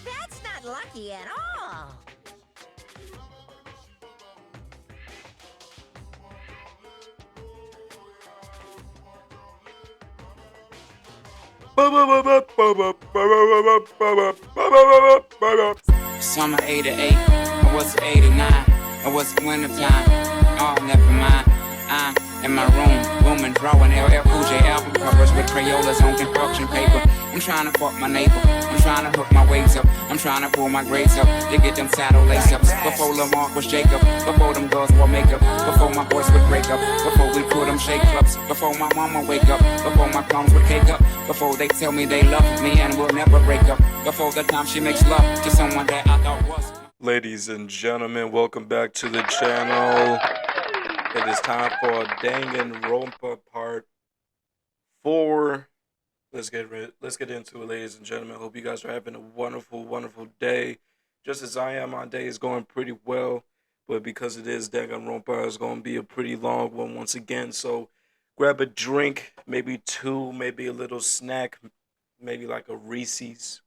That's not lucky at all. Summer 88, I was 89, I was wintertime, oh never mind. I'm in my room, drawing LL Cool J album covers with Crayolas on construction paper. I'm trying to fuck my neighbor, I'm trying to hook my ways up, I'm trying to pull my grades up, to get them saddle lace ups. Before Lamar was Jacob, before them girls wore makeup, before my boys would break up, before we put them shake clubs, before my mama wake up, before my clones would cake up, before they tell me they love me and will never break up, before the time she makes love to someone that I thought was. Ladies and gentlemen, welcome back to the channel. It is time for Danganronpa Part 4. Let's get into it, ladies and gentlemen. Hope you guys are having a wonderful, wonderful day. Just as I am, my day is going pretty well. But because it is Danganronpa, it's going to be a pretty long one once again. So grab a drink, maybe two, maybe a little snack, maybe like a Reese's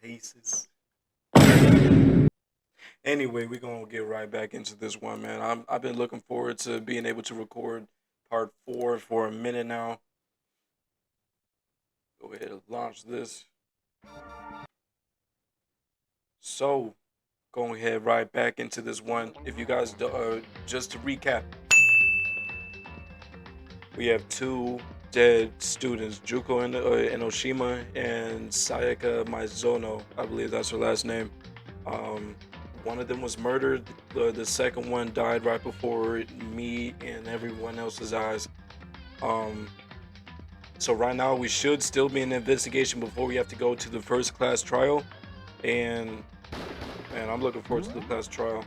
Pieces. Anyway, we're going to get right back into this one, man. I've been looking forward to being able to record part 4 for a minute now. Go ahead and launch this. So, going ahead right back into this one. If you guys, just to recap, we have two dead students, Juko Enoshima and Sayaka Maizono. I believe that's her last name. One of them was murdered. The second one died right before me and everyone else's eyes. So right now we should still be in investigation before we have to go to the first class trial. And man, I'm looking forward to the class trial.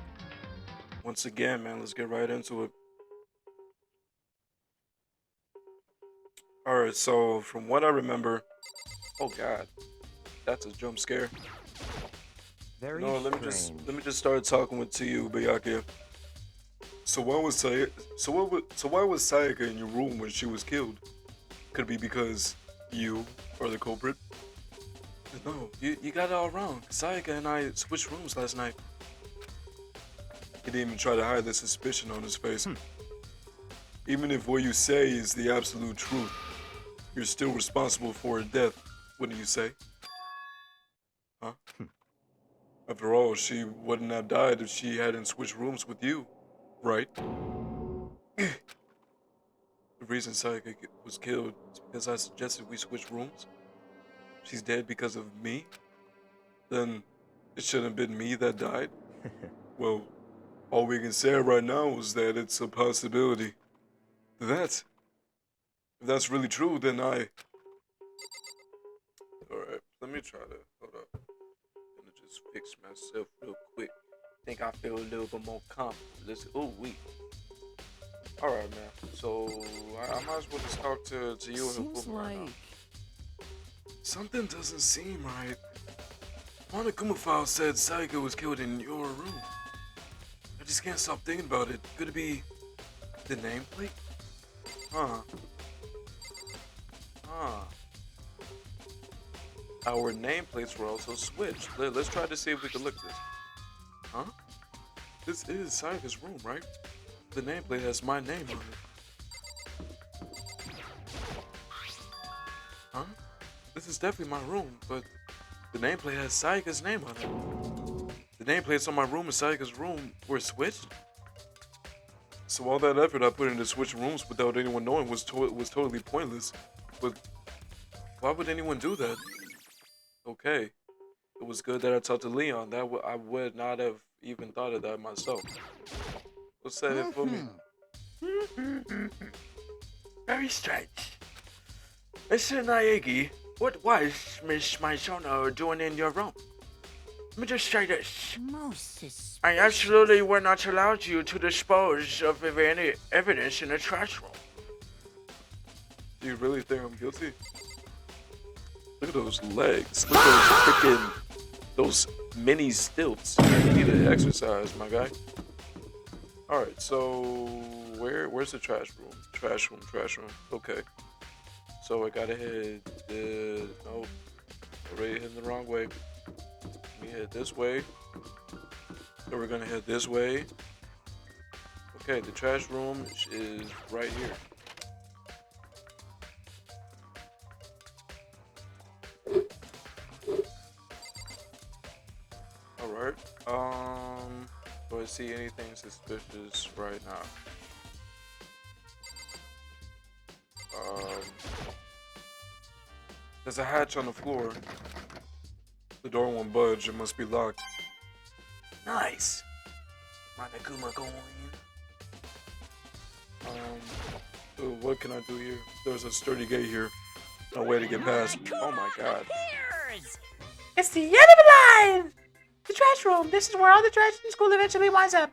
Once again, man, let's get right into it. Alright, so from what I remember, oh god, that's a jump scare. No, let me just start talking to you, Bayaki. So why was Sayaka in your room when she was killed? Could it be because you are the culprit? No, you got it all wrong. Sayaka and I switched rooms last night. He didn't even try to hide the suspicion on his face. Even if what you say is the absolute truth, you're still responsible for her death, wouldn't you say? Huh? After all, she wouldn't have died if she hadn't switched rooms with you, right? The reason Sayaka was killed is because I suggested we switch rooms. She's dead because of me? Then it shouldn't have been me that died? Well, all we can say right now is that it's a possibility. If that's really true, then Alright, let me try to, hold up. Let me just fix myself real quick. Think I feel a little bit more confident. Alright, man. So, I might as well just talk to you and Hukuma right now. Something doesn't seem right. Monokuma file said Sayaka was killed in your room. I just can't stop thinking about it. Could it be the nameplate? Huh. Our nameplates were also switched. Let's try to see if we can look at this. Huh? This is Sayaka's room, right? The nameplate has my name on it. Huh? This is definitely my room, but the nameplate has Sayaka's name on it. The nameplates on my room and Sayaka's room were switched? So all that effort I put into switching rooms without anyone knowing was totally pointless. But why would anyone do that? Okay, it was good that I talked to Leon. I would not have even thought of that myself. What's that it for me? Very strange. Mr. Naegi, what was Miss Maizono doing in your room? Let me just say this. I absolutely will not allow you to dispose of any evidence in the trash room. Do you really think I'm guilty? Look at those legs. Look at those mini stilts. You need to exercise, my guy. Alright, so where's the trash room? Trash room. Okay. So I gotta hit the already heading the wrong way. We head this way. So we're gonna head this way. Okay, the trash room is right here. Alright. Do I see anything suspicious right now? There's a hatch on the floor. The door won't budge. It must be locked. Nice. My Nakuma going. So what can I do here? There's a sturdy gate here. No way to get past. Oh my god. It's the end of the line! The trash room. This is where all the trash in school eventually winds up.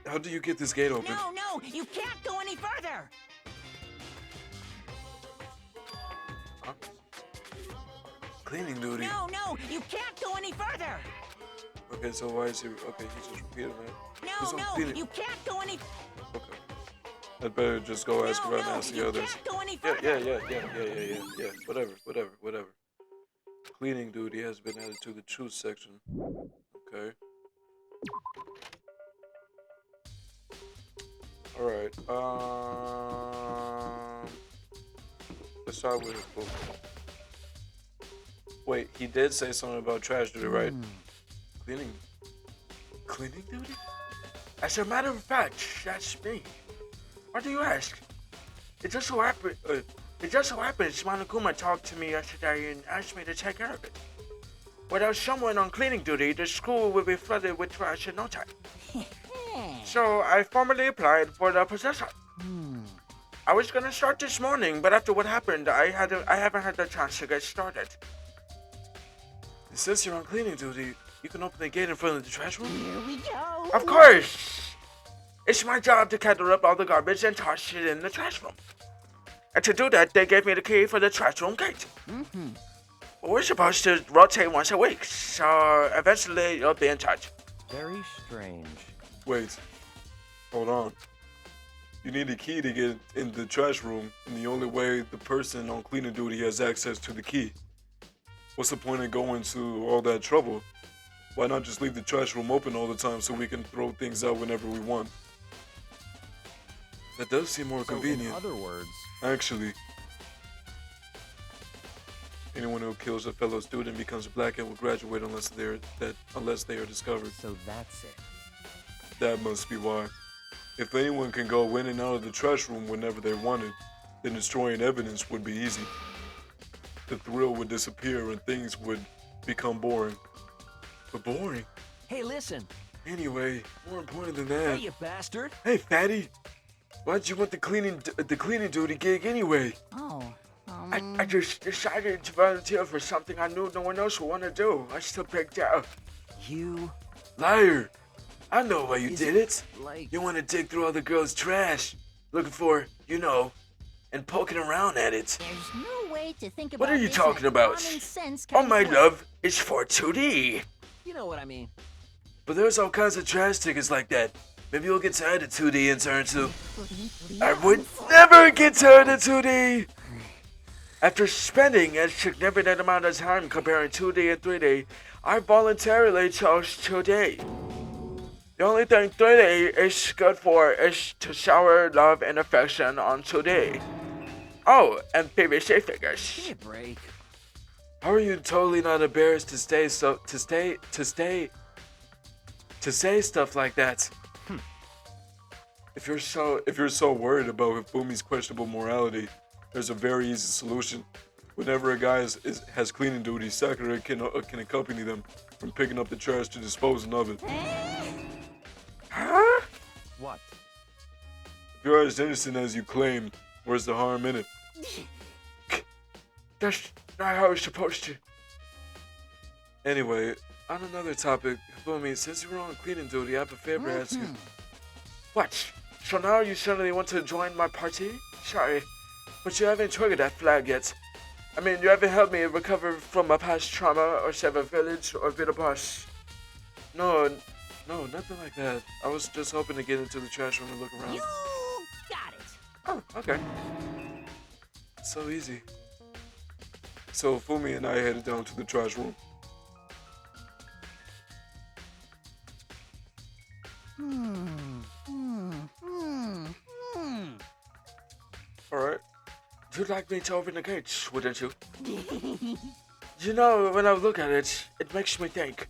How do you get this gate open? No, you can't go any further. Huh? Cleaning duty. No, you can't go any further. Okay, so why is he? Okay, he just repeated that. No, you can't go any. Okay. I'd better just go ask around and ask the others. Can't go any further. Yeah. Whatever. Cleaning duty has been added to the truth section. Okay. Alright, let's start with his book. Wait, he did say something about trash duty, right? Cleaning duty? As a matter of fact, that's me. Why do you ask? It just so happens Monokuma talked to me yesterday and asked me to take care of it. Without someone on cleaning duty, the school would be flooded with trash in no time. So I formally applied for the position. I was gonna start this morning, but after what happened, I haven't had the chance to get started. Since you're on cleaning duty, you can open the gate in front of the trash room? Here we go. Of course! It's my job to gather up all the garbage and toss it in the trash room. And to do that, they gave me the key for the trash room gate. We're supposed to rotate once a week, so eventually you'll be in charge. Very strange. Wait. Hold on. You need a key to get in the trash room, and the only way the person on cleaning duty has access to the key. What's the point of going to all that trouble? Why not just leave the trash room open all the time so we can throw things out whenever we want? That does seem more convenient. In other words, actually, anyone who kills a fellow student becomes a black and will graduate unless they are discovered. So that's it. That must be why. If anyone can go in and out of the trash room whenever they wanted, then destroying evidence would be easy. The thrill would disappear and things would become boring. But boring? Hey, listen. Anyway, more important than that. Hey, you bastard. Hey, fatty. Why'd you want the cleaning duty gig anyway? I just decided to volunteer for something I knew no one else would want to do. I still picked out. You... Liar. I know why you did it. Like... You want to dig through all the girls' trash, looking for, and poking around at it. There's no way to think about What are you this talking in about? common sense Oh, kind my of way. love, it's for 2D. You know what I mean. But there's all kinds of trash tickets like that. Maybe you'll get tired of 2D and turn to... I would never get tired of 2D! After spending a significant amount of time comparing 2D and 3D, I voluntarily chose 2D. The only thing 3D is good for is to shower love and affection on 2D. Oh, and PVC figures. Give me a break. How are you totally not embarrassed to say stuff like that? If you're so worried about Hifumi's questionable morality, there's a very easy solution. Whenever a guy has cleaning duty, Sakura can accompany them from picking up the trash to disposing of it. Huh? What? If you're as innocent as you claim, where's the harm in it? That's not how it's supposed to. Anyway, on another topic, Hifumi, since you were on cleaning duty, I have a favor to ask you. What? So now you suddenly want to join my party? Sorry, but you haven't triggered that flag yet. I mean, you haven't helped me recover from my past trauma or save a village or beat a boss. No, nothing like that. I was just hoping to get into the trash room and look around. You got it. Oh, okay. So easy. So Fumi and I headed down to the trash room. Alright. You'd like me to open the gates, wouldn't you? You know, when I look at it, it makes me think.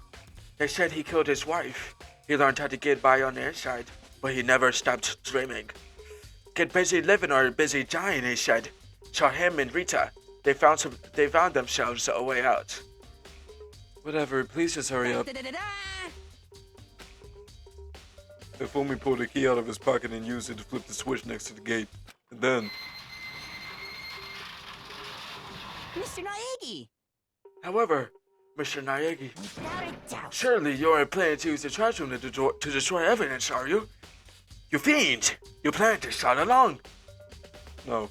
They said he killed his wife. He learned how to get by on the inside, but he never stopped dreaming. Get busy living or busy dying, he said. So him and Rita, they found themselves a way out. Whatever, please just hurry up. Fumi pulled a key out of his pocket and used it to flip the switch next to the gate. And then, Mr. Naegi! However, Mr. Naegi, Without a doubt. surely you aren't planning to use the trash room to destroy evidence, are you? You fiend! You planned this all along! no.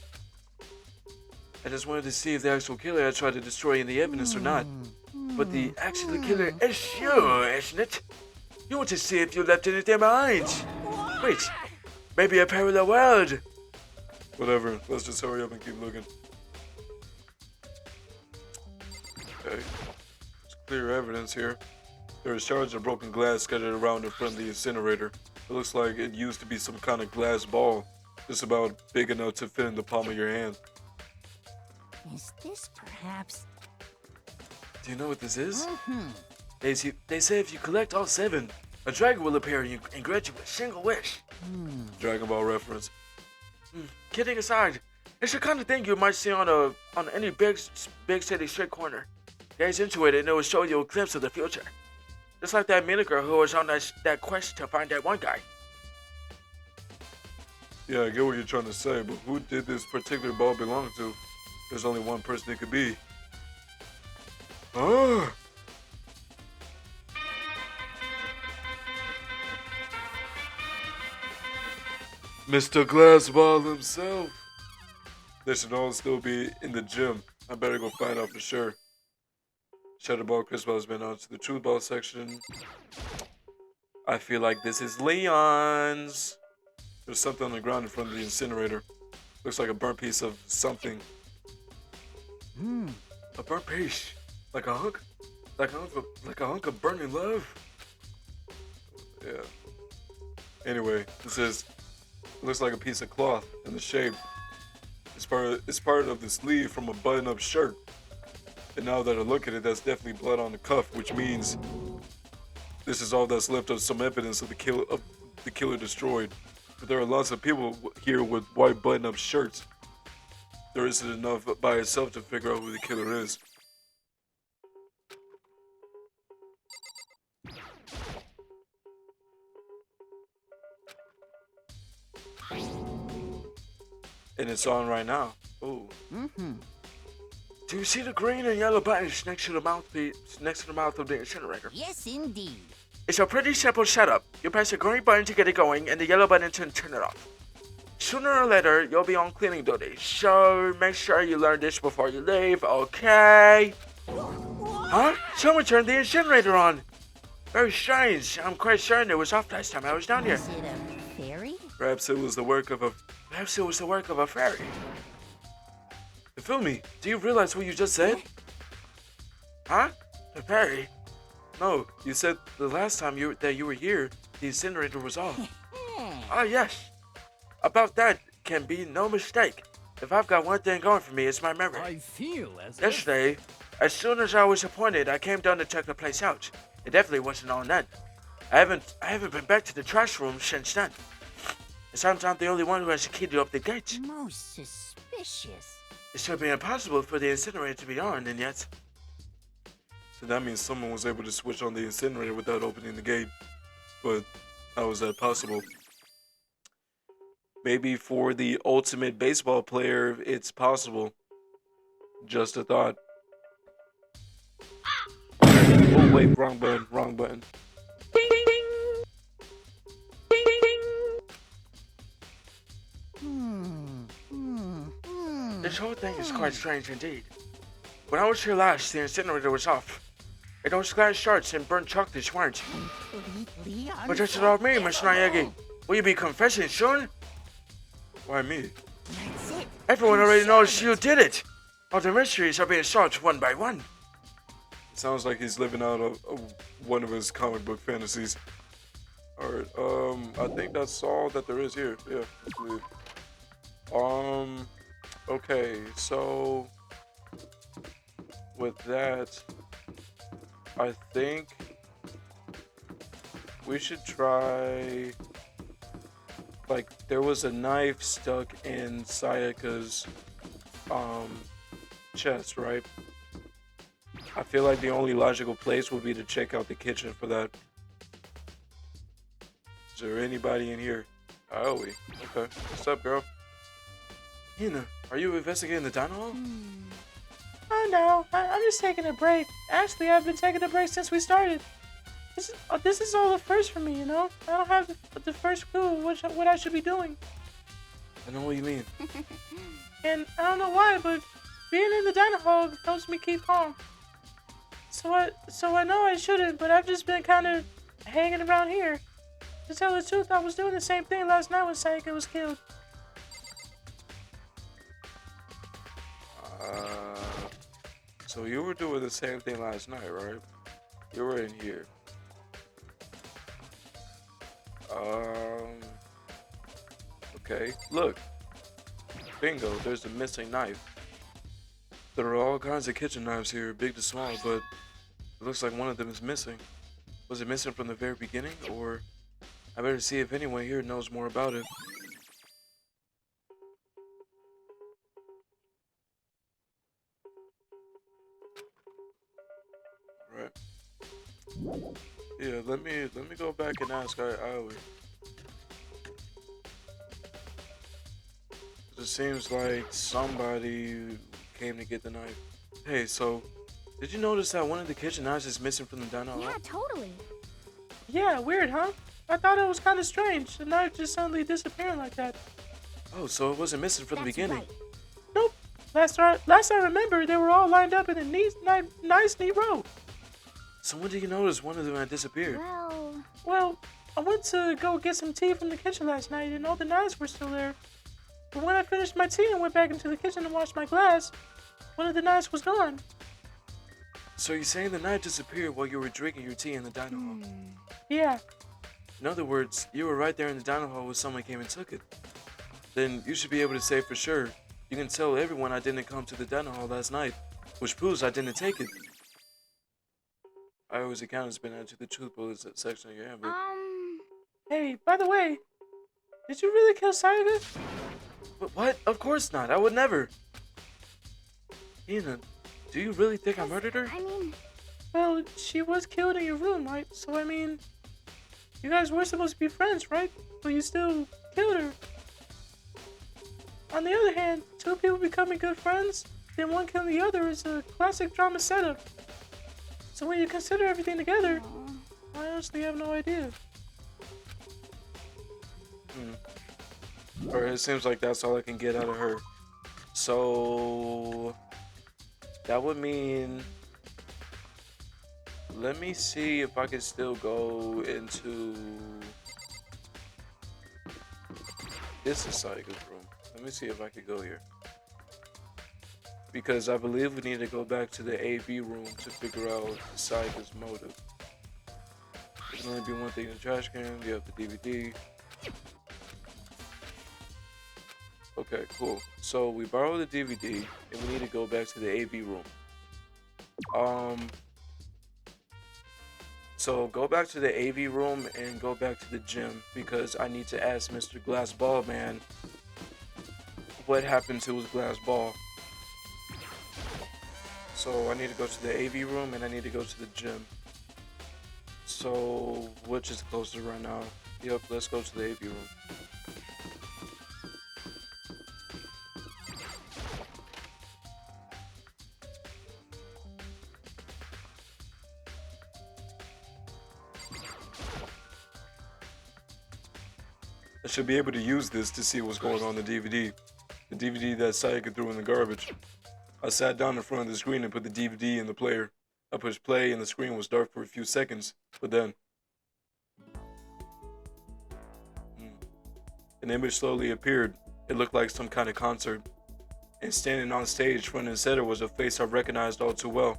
I just wanted to see if the actual killer had tried to destroy any evidence or not. But the actual killer is you, isn't it? You want to see if you left anything behind. Wait, maybe a parallel world. Whatever, let's just hurry up and keep looking. Okay. There's clear evidence here. There is shards of broken glass scattered around in front of the incinerator. It looks like it used to be some kind of glass ball, just about big enough to fit in the palm of your hand. Is this perhaps... Do you know what this is? They say if you collect all 7, a dragon will appear and grant you a single wish. Dragon Ball reference. Kidding aside, it's the kind of thing you might see on any big city street corner. Gaze into it and it will show you a glimpse of the future. Just like that Mina girl who was on that quest to find that one guy. Yeah, I get what you're trying to say, but who did this particular ball belong to? There's only one person it could be. Ah! Mr. Glassball himself. They should all still be in the gym. I better go find out for sure. Shutterball Crystal has been on to the Truth Ball section. I feel like this is Leon's. There's something on the ground in front of the incinerator. Looks like a burnt piece of something. A burnt piece. Like a hunk of burning love. Yeah. Anyway, looks like a piece of cloth in the shape. It's part of the sleeve from a button-up shirt. And now that I look at it, that's definitely blood on the cuff, which means this is all that's left of some evidence of the killer destroyed. But there are lots of people here with white button-up shirts. There isn't enough by itself to figure out who the killer is. And it's on right now. Oh. Do you see the green and yellow buttons next to the mouth of the incinerator? Yes, indeed. It's a pretty simple setup. You press the green button to get it going and the yellow button to turn it off. Sooner or later, you'll be on cleaning duty, so make sure you learn this before you leave, okay? Huh? Someone turned the incinerator on. Very strange. I'm quite certain it was off last time I was down here. Is it a fairy? Perhaps it was the work of a... fairy. Fumi, do you realize what you just said? Huh? A fairy? No, you said the last time you were here, the incinerator was off. Ah, yes. About that can be no mistake. If I've got one thing going for me, it's my memory. I feel as Yesterday, as soon as I was appointed, I came down to check the place out. It definitely wasn't on then. I haven't been back to the trash room since then. It sounds I'm the only one who has a key to open the gates. Most suspicious. It should be impossible for the incinerator to be on, and yet... So that means someone was able to switch on the incinerator without opening the gate. But how is that possible? Maybe for the ultimate baseball player, it's possible. Just a thought. Oh wait, wrong button, wrong button. This whole thing is quite strange indeed. When I was here last, the incinerator was off. And those glass shards and burnt chocolates weren't. But that's it all me, Mr. Naegi. Will you be confessing soon? Why me? That's it. Everyone already knows you did it. All the mysteries are being solved one by one. Sounds like he's living out one of his comic book fantasies. Alright, I think that's all that there is here. Yeah, I believe. Okay, so with that, I think we should try, like, there was a knife stuck in Sayaka's chest, right? I feel like the only logical place would be to check out the kitchen for that. Is there anybody in here? Oh, we. Okay. What's up, girl? Hina, are you investigating the dino hall? Oh no, I'm just taking a break. Actually, I've been taking a break since we started. This is all the first for me, you know? I don't have the first clue what I should be doing. I know what you mean. And I don't know why, but being in the dino hall helps me keep calm. So I know I shouldn't, but I've just been kind of hanging around here. To tell the truth, I was doing the same thing last night when Sayaka was killed. So you were doing the same thing last night, right? You were in here. Okay, look. Bingo, there's a missing knife. There are all kinds of kitchen knives here, big to small, but it looks like one of them is missing. Was it missing from the very beginning, or I better see if anyone here knows more about it. Right. Yeah, let me go back and ask Aoi. It seems like somebody came to get the knife. Hey, so did you notice that one of the kitchen knives is missing from the dino hall? Yeah, totally. Yeah, weird, huh? I thought it was kind of strange. The knife just suddenly disappearing like that. Oh, so it wasn't missing from the That's beginning. right. Nope. Last I remember, they were all lined up in a nice neat row. So when did you notice one of them had disappeared? Well, I went to go get some tea from the kitchen last night, and all the knives were still there. But when I finished my tea and went back into the kitchen to wash my glass, one of the knives was gone. So you're saying the knife disappeared while you were drinking your tea in the dino hall? Yeah. In other words, you were right there in the dino hall when someone came and took it. Then you should be able to say for sure. You can tell everyone I didn't come to the dino hall last night, which proves I didn't take it. I always account has been added to the truth bullets section of your handbook. Hey, by the way, did you really kill Sayaka? What? Of course not. I would never. Hina, do you really think I murdered her? I mean, Well, she was killed in your room, right? So, I mean, you guys were supposed to be friends, right? But you still killed her. On the other hand, two people becoming good friends, then one killing the other is a classic drama setup. So when you consider everything together, I honestly have no idea. Or it seems like that's all I can get out of her. So that would mean, let me see if I can still go into this is Sayaka's room. Let me see if I can go here. Because I believe we need to go back to the AV room to figure out Sayaka's motive. There's only be one thing in the trash can. We have the DVD. Okay, cool. So we borrow the DVD and we need to go back to the AV room. So go back to the AV room and go back to the gym because I need to ask Mr. Glass Ball Man what happened to his glass ball. So I need to go to the AV room and I need to go to the gym. So which is closer right now? Yep, let's go to the AV room. I should be able to use this to see what's going on in the DVD. The DVD that Sayaka threw in the garbage. I sat down in front of the screen and put the DVD in the player. I pushed play and the screen was dark for a few seconds, but then an image slowly appeared. It looked like some kind of concert. and standing on stage front and center was a face I recognized all too well.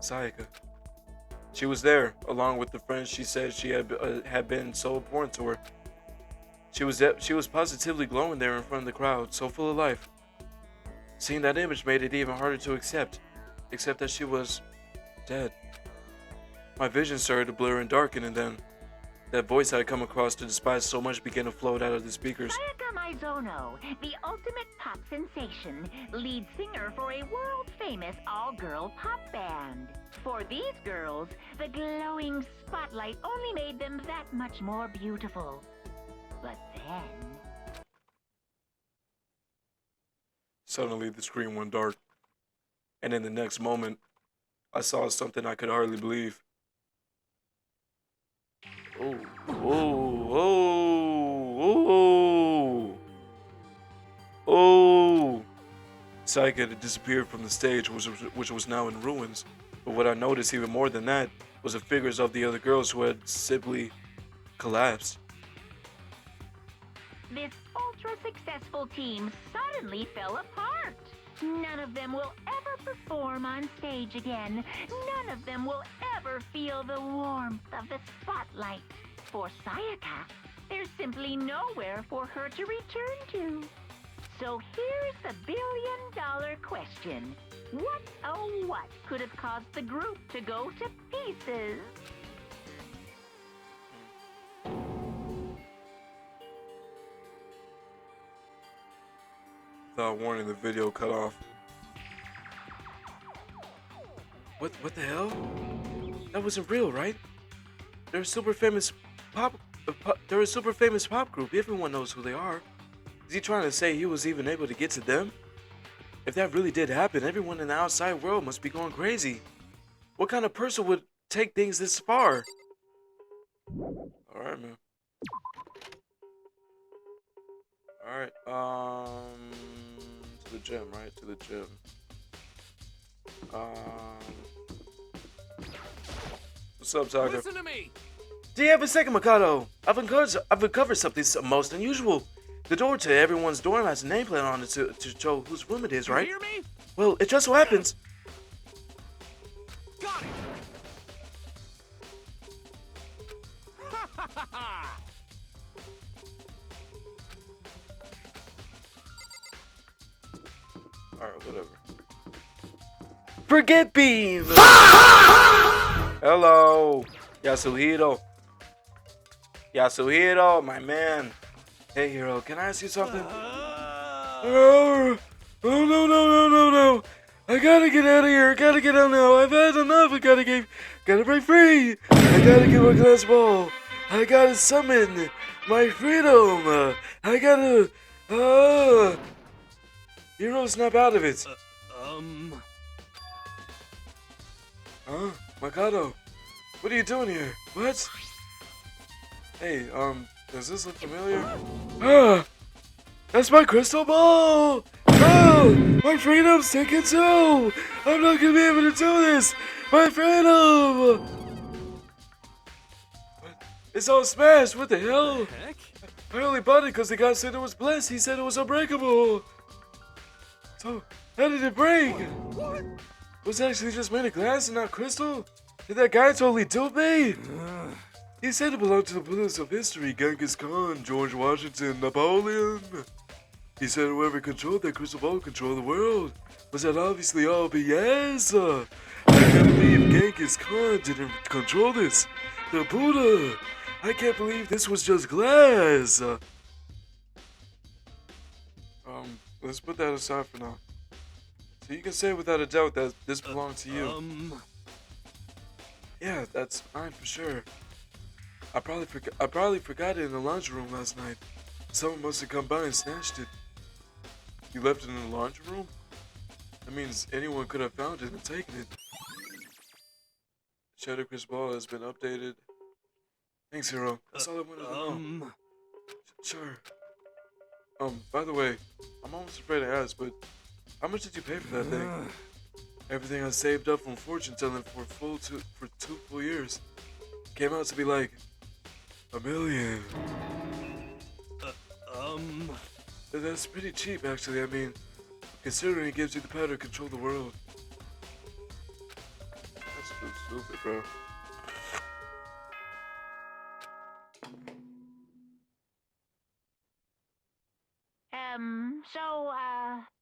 Sayaka. She was there, along with the friends she said she had been so important to her. She was positively glowing there in front of the crowd, so full of life. Seeing that image made it even harder to accept that she was dead. My vision started to blur and darken, and then that voice I had come across to despise so much began to float out of the speakers. Sayaka Maizono, the ultimate pop sensation, lead singer for a world-famous all-girl pop band. For these girls, the glowing spotlight only made them that much more beautiful. But then... Suddenly, the screen went dark, and in the next moment, I saw something I could hardly believe. Oh, oh, oh, oh, oh. Sayaka had disappeared from the stage, which was now in ruins. But what I noticed even more than that was the figures of the other girls who had simply collapsed. This ultra-successful team suddenly fell apart. None of them will ever perform on stage again. None of them will ever feel the warmth of the spotlight. For Sayaka, there's simply nowhere for her to return to. So here's the billion-dollar question. What, oh what, could have caused the group to go to pieces? Without warning, the video cut off. What the hell? That wasn't real, right? They're a super famous pop group. Everyone knows who they are. Is he trying to say he was even able to get to them? If that really did happen, everyone in the outside world must be going crazy. What kind of person would take things this far? Alright, man. Alright, to the gym, right? To the gym. What's up, Tiger? Listen to me. Do you have a second, Mikado? I've uncovered something most unusual. The door to everyone's dorm has a nameplate on it to show whose room it is, right? You hear me? Well, it just so happens. Got it. Alright, whatever. Forget Bean! Hello! Yasuhiro, my man. Hey, Hiro, can I ask you something? Oh, no. I gotta get out of here. I gotta get out now. I've had enough. I gotta break free. I gotta get my glass ball. I gotta summon my freedom. I gotta, Hiro, snap out of it. Huh? Mikado, what are you doing here? What? Hey, does this look familiar? Ah! That's my crystal ball! Oh! My freedom's taken too! I'm not gonna be able to do this! My freedom! What? It's all smashed! What the hell? Heck? I only bought it because the guy said it was blessed. He said it was unbreakable. So, how did it break? What? Was it actually just made of glass and not crystal? Did that guy totally dupe me? He said it belonged to the pillars of history, Genghis Khan, George Washington, Napoleon. He said whoever controlled that crystal ball controlled the world. Was that obviously all BS? I can't believe Genghis Khan didn't control this. The Buddha. I can't believe this was just glass. Let's put that aside for now. So you can say without a doubt that this belongs to you. Yeah, that's mine for sure. I probably forgot it in the laundry room last night. Someone must have come by and snatched it. You left it in the laundry room? That means anyone could have found it and taken it. Shadow Crystal Ball has been updated. Thanks, Hiro. That's all I wanted to know. Sure. By the way, I'm almost afraid to ask, but how much did you pay for that thing? Everything I saved up from fortune telling for 2 full years came out to be like $1 million. That's pretty cheap, actually. I mean, considering it gives you the power to control the world. That's so stupid, bro.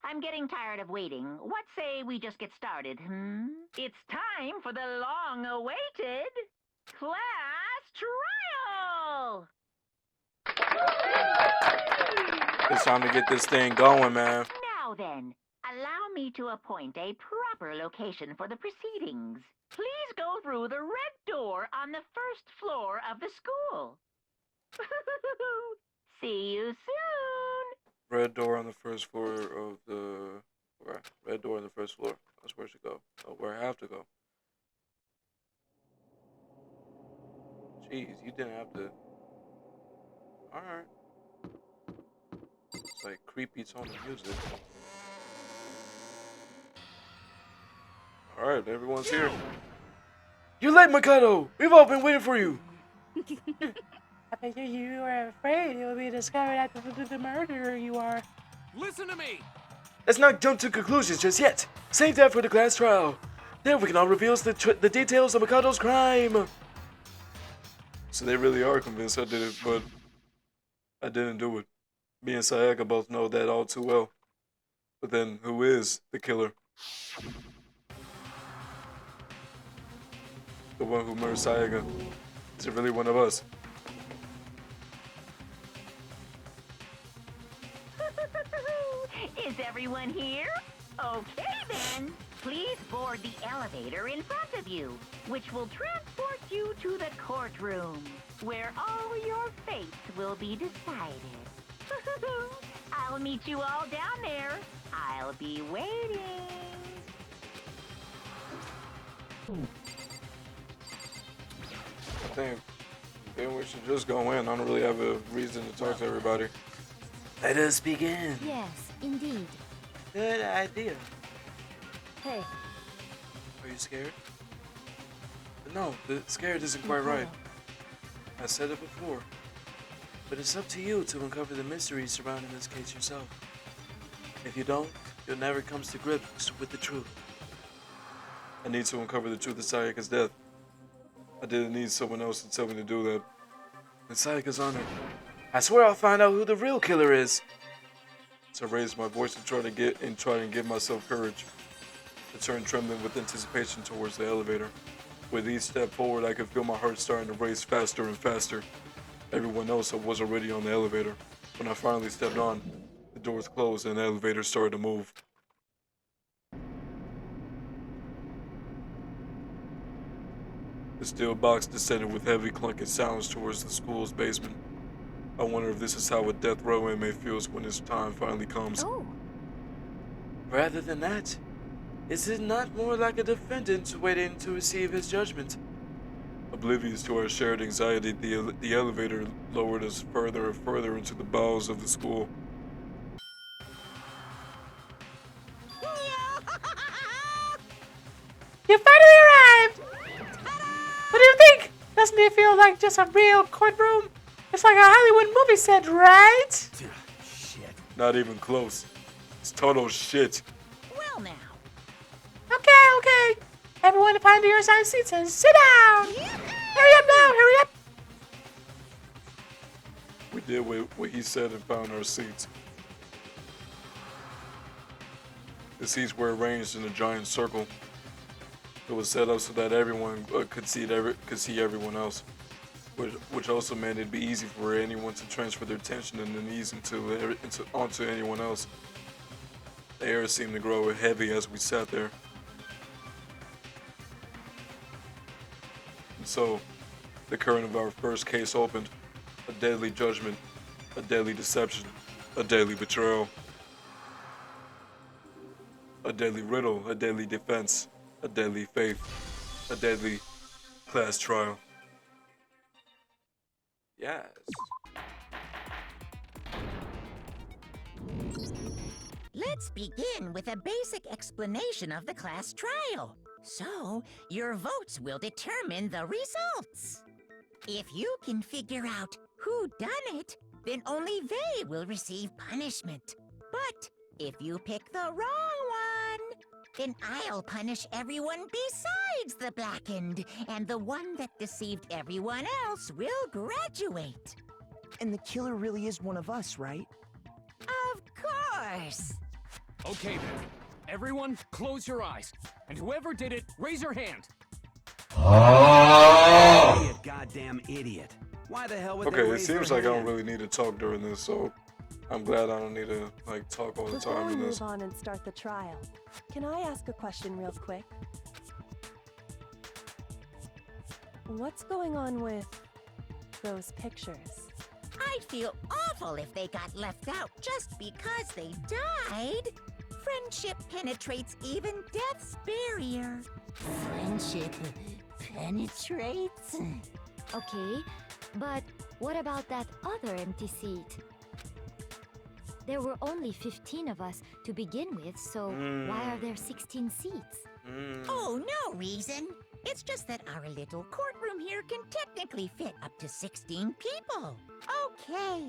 I'm getting tired of waiting. What say we just get started, hmm? It's time for the long-awaited class trial! It's time to get this thing going, man. Now then, allow me to appoint a proper location for the proceedings. Please go through the red door on the first floor of the school. See you soon! Red door on the first floor of the... Right. Red door on the first floor. That's where I should go. Oh, where I have to go. Jeez, you didn't have to... Alright. It's like creepy tone of music. Alright, everyone's here. You're late, Mikado! We've all been waiting for you! I bet you were afraid it would be discovered after the murderer you are. Listen to me! Let's not jump to conclusions just yet. Save that for the class trial. There we can all reveal the details of Mikado's crime. So they really are convinced I did it, but I didn't do it. Me and Sayaka both know that all too well. But then, who is the killer? The one who murdered Sayaka. Is it really one of us? Is everyone here? Okay then. Please board the elevator in front of you, which will transport you to the courtroom, where all your fates will be decided. I'll meet you all down there. I'll be waiting. I think we should just go in. I don't really have a reason to talk to everybody. Let us begin. Yes, indeed. Good idea. Hey, Are you scared? No, the scared isn't quite right. I said it before. But it's up to you to uncover the mystery surrounding this case yourself. If you don't, you'll never come to grips with the truth. I need to uncover the truth of Sayaka's death. I didn't need someone else to tell me to do that. In Sayaka's honor, I swear I'll find out who the real killer is. So I raised my voice and try to give myself courage. I turned trembling with anticipation towards the elevator. With each step forward, I could feel my heart starting to race faster and faster. Everyone else was already on the elevator. When I finally stepped on, the doors closed and the elevator started to move. The steel box descended with heavy clunking sounds towards the school's basement. I wonder if this is how a death row inmate feels when his time finally comes. oh, Rather than that, is it not more like a defendant waiting to receive his judgment? Oblivious to our shared anxiety, the elevator lowered us further and further into the bowels of the school. You finally arrived! What do you think? Doesn't it feel like just a real courtroom? It's like a Hollywood movie set, right? Shit. Not even close. It's total shit. well now. Okay. Everyone find your assigned seats and sit down! Hurry up now, hurry up! We did what he said and found our seats. The seats were arranged in a giant circle. It was set up so that everyone could see everyone else, which also meant it'd be easy for anyone to transfer their tension and unease onto anyone else. The air seemed to grow heavy as we sat there. And so, the current of our first case opened. A deadly judgment, a deadly deception, a deadly betrayal. A deadly riddle, a deadly defense, a deadly faith, a deadly class trial. Yes. Let's begin with a basic explanation of the class trial. So, your votes will determine the results. If you can figure out who done it, then only they will receive punishment. But If you pick the wrong one, then I'll punish everyone besides the blackened, and the one that deceived everyone else will graduate. And the killer really is one of us, right? Of course. Okay then. Everyone, close your eyes. And whoever did it, raise your hand. Be a goddamn idiot. Why the hell would they Okay, it raise their seems like I don't hand? really need to talk during this, so I'm glad I don't need to like talk all the Before time we in move this. on and start the trial, can I ask a question real quick? What's going on with those pictures? I'd feel awful if they got left out just because they died. Friendship penetrates even death's barrier. Friendship penetrates? Okay, but what about that other empty seat? There were only 15 of us to begin with, so why are there 16 seats? Oh, no reason. It's just that our little courtroom here can technically fit up to 16 people. Okay,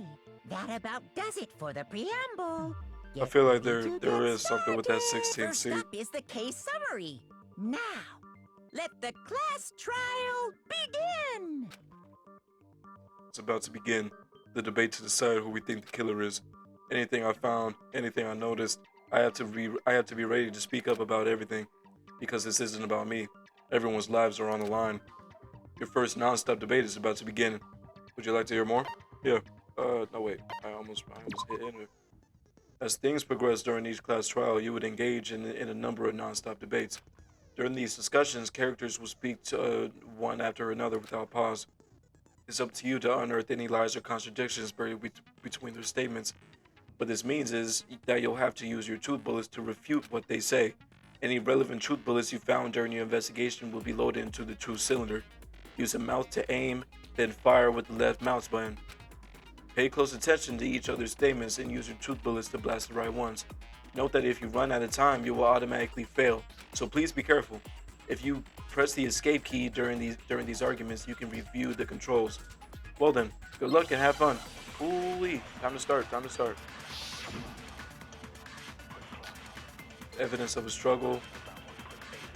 that about does it for the preamble. I feel like Get ready to there get is something with that started. 16 First seat. up is the case summary. Now, let the class trial begin. It's about to begin. The debate to decide who we think the killer is. Anything I found, anything I noticed, I have to be ready to speak up about everything, because this isn't about me. Everyone's lives are on the line. Your first non-stop debate is about to begin. Would you like to hear more? Yeah. No wait. I almost hit enter. As things progress during each class trial, you would engage in a number of non-stop debates. During these discussions, characters will speak to one after another without pause. It's up to you to unearth any lies or contradictions buried between their statements. What this means is that you'll have to use your truth bullets to refute what they say. Any relevant truth bullets you found during your investigation will be loaded into the truth cylinder. Use a mouse to aim, then fire with the left mouse button. Pay close attention to each other's statements and use your truth bullets to blast the right ones. Note that if you run out of time, you will automatically fail, so please be careful. If you press the escape key during these arguments, you can review the controls. Well then, good luck and have fun. Ooh-wee, time to start. Evidence of a struggle.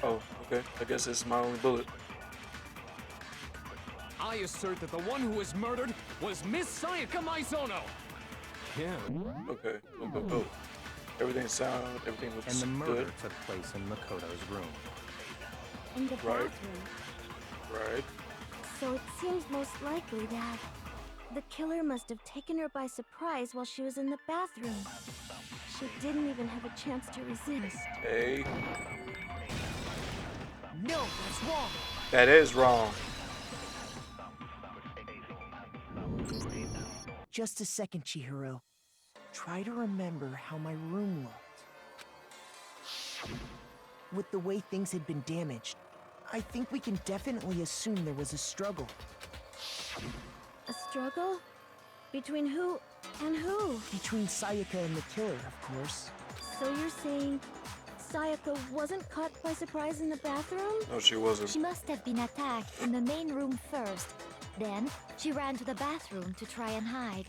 Oh, okay, I guess this is my only bullet. I assert that the one who was murdered was Miss Sayaka Maizono. Yeah. Okay, go. Everything's sound, everything looks And the murder good. took place in Makoto's room. In the Right. bathroom. Right. So it seems most likely that the killer must have taken her by surprise while she was in the bathroom. She didn't even have a chance to resist. Hey, No, that's wrong. that is wrong. Just a second, Chihiro. Try to remember how my room looked. With the way things had been damaged, I think we can definitely assume there was a struggle. A struggle? Between who and who? Between Sayaka and the killer, of course. So you're saying Sayaka wasn't caught by surprise in the bathroom? No, she wasn't. She must have been attacked in the main room first. Then, she ran to the bathroom to try and hide.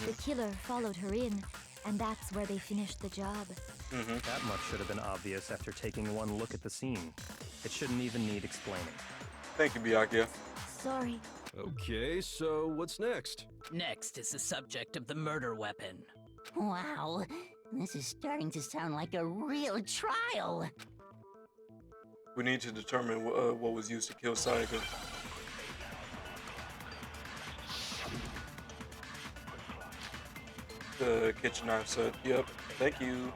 The killer followed her in, and that's where they finished the job. That much should have been obvious after taking one look at the scene. It shouldn't even need explaining. Thank you, Byakuya. Sorry. Okay, so what's next? Next is the subject of the murder weapon. Wow, this is starting to sound like a real trial. We need to determine what was used to kill Sayaka. The kitchen knife set. Yep. Thank you.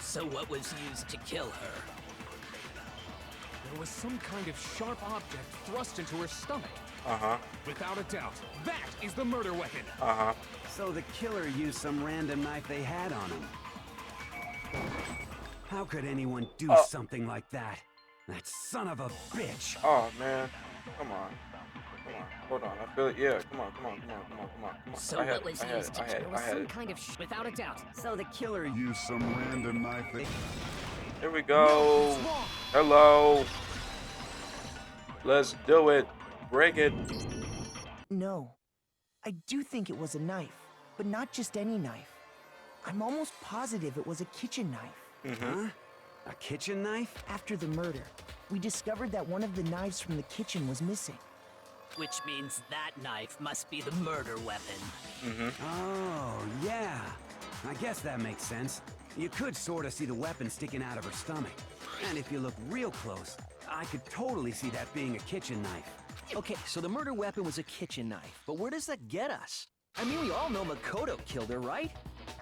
So what was used to kill her? There was some kind of sharp object thrust into her stomach. Uh-huh. Without a doubt, that is the murder weapon. Uh-huh. So the killer used some random knife they had on him. How could anyone do something like that? That son of a bitch! Oh, man. Come on. Hold on. I feel it. Yeah, come on. So I had what was it, I had used it, to I had kill it, was I had some it. kind of without a doubt. So the killer Use some random knife. Here we go. Hello. Let's do it. Break it. No. I do think it was a knife, But not just any knife. I'm almost positive it was a kitchen knife. Huh? A kitchen knife? After the murder, we discovered that one of the knives from the kitchen was missing. Which means that knife must be the murder weapon. Oh, yeah. I guess that makes sense. You could sort of see the weapon sticking out of her stomach. And if you look real close, I could totally see that being a kitchen knife. Okay, so the murder weapon was a kitchen knife, but where does that get us? I mean, we all know Makoto killed her, right?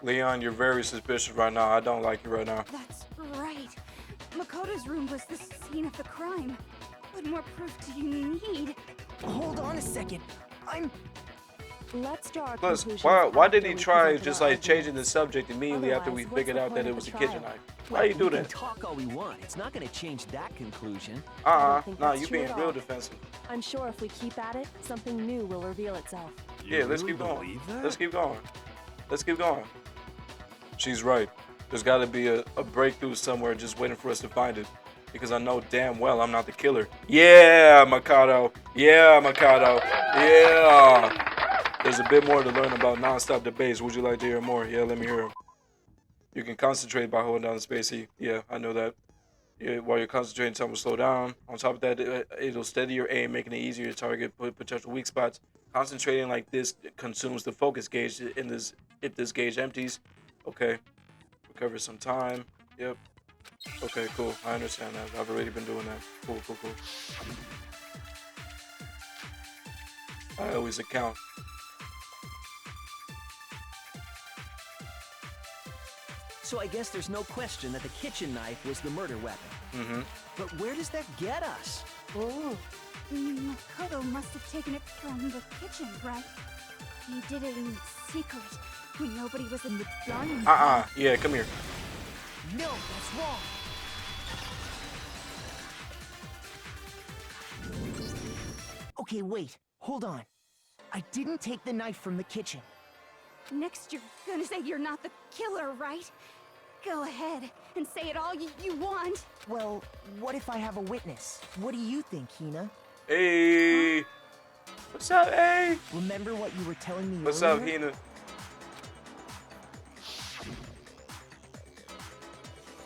Leon, you're very suspicious right now. I don't like you right now. That's right. Makoto's room was the scene of the crime. What more proof do you need? Hold on a second. Let's draw our Plus, conclusions why did after he we try present just our like changing arguments. the subject immediately after we Otherwise, what's figured the out that point it of was a the kitchen trial? knife? Why you do We can that? talk all we want. It's not gonna change that conclusion. Nah, that's you true being at real all. defensive. I'm sure if we keep at it, something new will reveal itself. Yeah, let's keep going. Let's keep going. Let's keep going. She's right. There's got to be a breakthrough somewhere just waiting for us to find it. Because I know damn well I'm not the killer. Yeah, Mikado. Yeah, Mikado. Yeah. There's a bit more to learn about non-stop debates. Would you like to hear more? Yeah, let me hear them. You can concentrate by holding down the space key. Yeah, I know that. Yeah, while you're concentrating, time will slow down. On top of that, it'll steady your aim, making it easier to target potential weak spots. Concentrating like this consumes the focus gauge. If this gauge empties, okay. Recover some time. Yep. Okay, cool. I understand that. I've already been doing that. Cool. I always account. So I guess there's no question that the kitchen knife was the murder weapon. But where does that get us? Oh. Makoto must have taken it from the kitchen, right? He did it in secret when nobody was in the dining room. Yeah, come here. No, that's wrong. Okay, wait. Hold on. I didn't take the knife from the kitchen. Next, you're gonna say you're not the killer, right? Go ahead and say it all you want. Well, what if I have a witness? What do you think, Hina? Hey. What's up, hey? Remember what you were telling me What's earlier? up, Hina?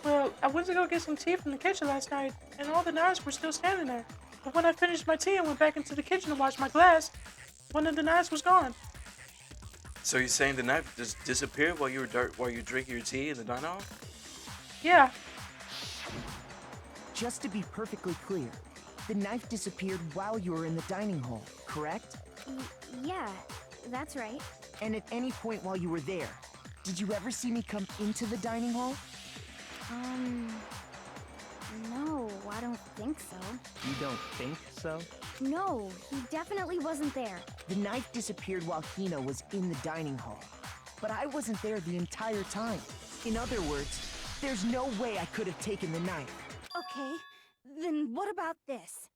Well, I went to go get some tea from the kitchen last night, and all the knives were still standing there. But when I finished my tea and went back into the kitchen to wash my glass, one of the knives was gone. So you're saying the knife just disappeared while you drinking your tea in the diner hall? Yeah. Just to be perfectly clear, the knife disappeared while you were in the dining hall, correct? Yeah, that's right. And at any point while you were there, did you ever see me come into the dining hall? No, I don't think so. You don't think so? No, he definitely wasn't there. The knife disappeared while Hina was in the dining hall. But I wasn't there the entire time. In other words, there's no way I could have taken the knife. Okay, then what about this?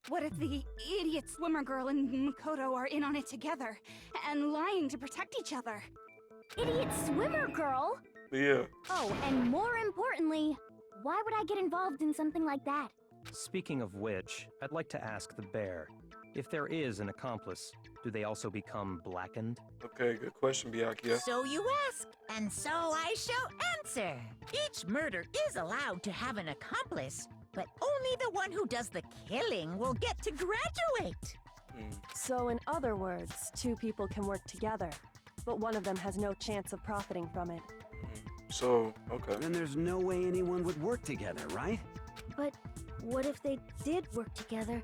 What if the idiot swimmer girl and Makoto are in on it together and lying to protect each other? Idiot swimmer girl? Yeah. Oh, and more importantly, why would I get involved in something like that? Speaking of which, I'd like to ask the bear, if there is an accomplice, do they also become blackened? Okay, good question, Byakuya. So you ask, and so I shall answer. Each murder is allowed to have an accomplice, but only the one who does the killing will get to graduate. So in other words, two people can work together, but one of them has no chance of profiting from it. So, okay. Then there's no way anyone would work together, right? But what if they did work together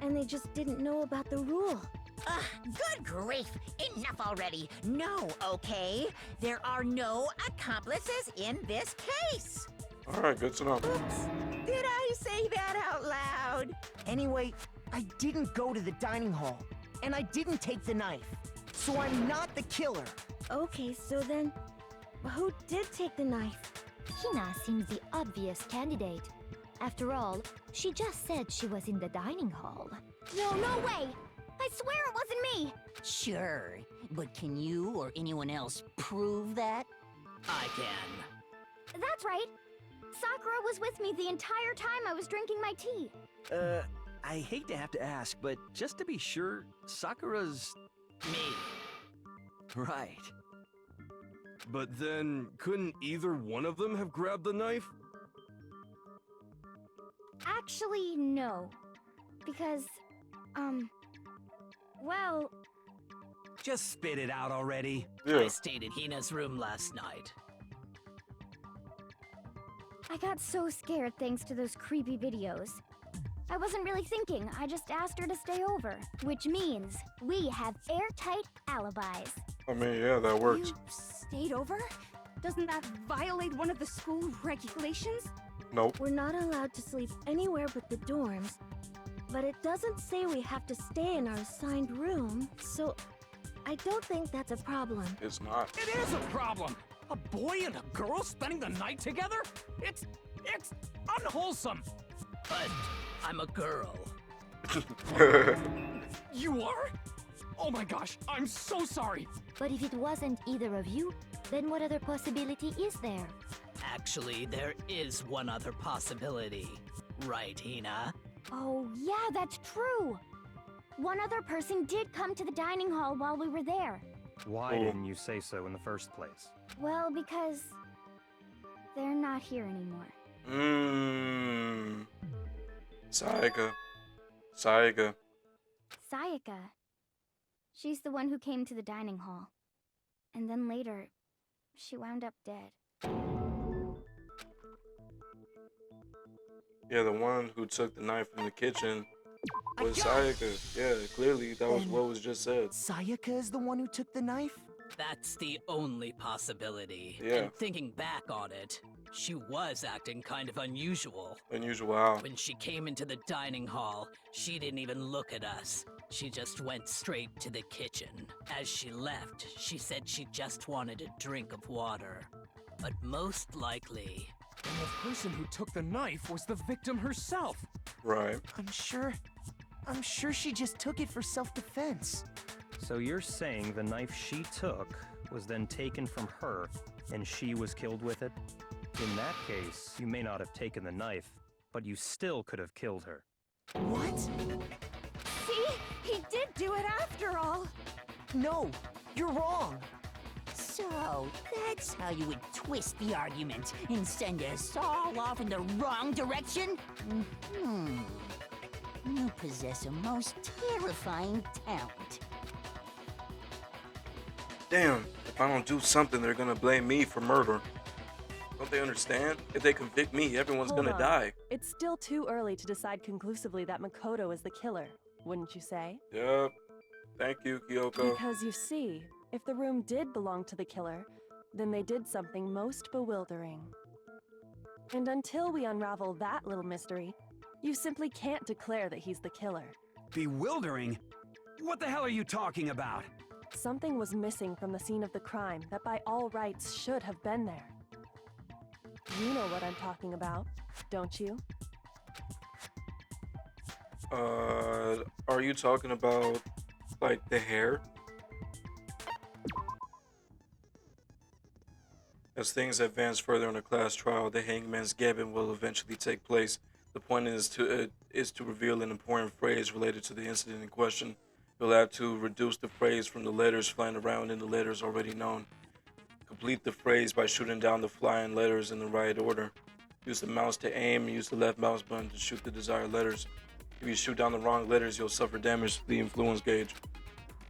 and they just didn't know about the rule? Ugh, good grief! Enough already! No, okay? There are no accomplices in this case! Alright, good to know. Oops! Did I say that out loud? Anyway, I didn't go to the dining hall, and I didn't take the knife. So I'm not the killer. Okay, so then, who did take the knife? Hina seems the obvious candidate. After all, she just said she was in the dining hall. No way! I swear it wasn't me! Sure, but can you or anyone else prove that? I can. That's right. Sakura was with me the entire time I was drinking my tea. I hate to have to ask, but just to be sure, Sakura's... Me. Right. But then, couldn't either one of them have grabbed the knife? Actually, no. Because, well... Just spit it out already. I stayed in Hina's room last night. I got so scared thanks to those creepy videos. I wasn't really thinking, I just asked her to stay over. Which means we have airtight alibis. I mean, yeah, that works. You stayed over? Doesn't that violate one of the school regulations? Nope. We're not allowed to sleep anywhere but the dorms, but it doesn't say we have to stay in our assigned room, so I don't think that's a problem. It's not. It is a problem! A boy and a girl spending the night together? It's unwholesome! But I'm a girl. You are? Oh my gosh, I'm so sorry! But if it wasn't either of you, then what other possibility is there? Actually, there is one other possibility. Right, Hina? Oh, yeah, that's true. One other person did come to the dining hall while we were there. Why didn't you say so in the first place? Well, because they're not here anymore. Sayaka. Sayaka. She's the one who came to the dining hall. And then later, she wound up dead. Yeah, the one who took the knife from the kitchen was Sayaka. Yeah, clearly that was what was just said. Sayaka is the one who took the knife? That's the only possibility. Yeah. And thinking back on it, she was acting kind of unusual. Unusual how? When she came into the dining hall, she didn't even look at us. She just went straight to the kitchen. As she left, she said she just wanted a drink of water. But most likely... And the person who took the knife was the victim herself. Right. I'm sure she just took it for self-defense. So you're saying the knife she took was then taken from her, and she was killed with it? In that case, you may not have taken the knife, but you still could have killed her. What? See? He did do it after all. No, you're wrong. So, that's how you would twist the argument and send us all off in the wrong direction? You possess a most terrifying talent. Damn, if I don't do something, they're gonna blame me for murder. Don't they understand? If they convict me, everyone's Hold gonna on. die. It's still too early to decide conclusively that Makoto is the killer, wouldn't you say? Yep. Thank you, Kyoko. Because you see, if the room did belong to the killer, then they did something most bewildering. And until we unravel that little mystery, you simply can't declare that he's the killer. Bewildering? What the hell are you talking about? Something was missing from the scene of the crime that by all rights should have been there. You know what I'm talking about, don't you? Are you talking about, like, the hair? As things advance further in the class trial, the hangman's gabbing will eventually take place. The point is to reveal an important phrase related to the incident in question. You'll have to reduce the phrase from the letters flying around in the letters already known. Complete the phrase by shooting down the flying letters in the right order. Use the mouse to aim and use the left mouse button to shoot the desired letters. If you shoot down the wrong letters, you'll suffer damage to the influence gauge.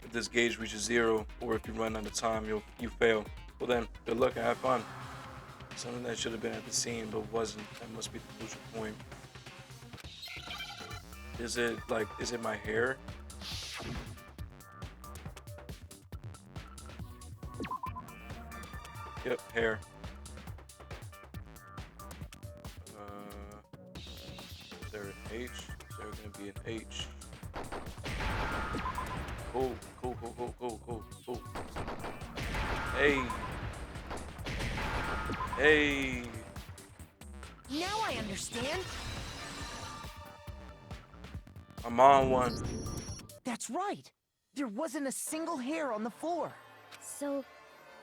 If this gauge reaches 0, or if you run out of time, you fail. Well then, good luck and have fun. Something that should have been at the scene but wasn't. That must be the crucial point. Is it my hair? Yep, hair. Is there an H? Is there gonna be an H? Cool. Hey. Hey. Now I understand. I'm on one. That's right. There wasn't a single hair on the floor. So,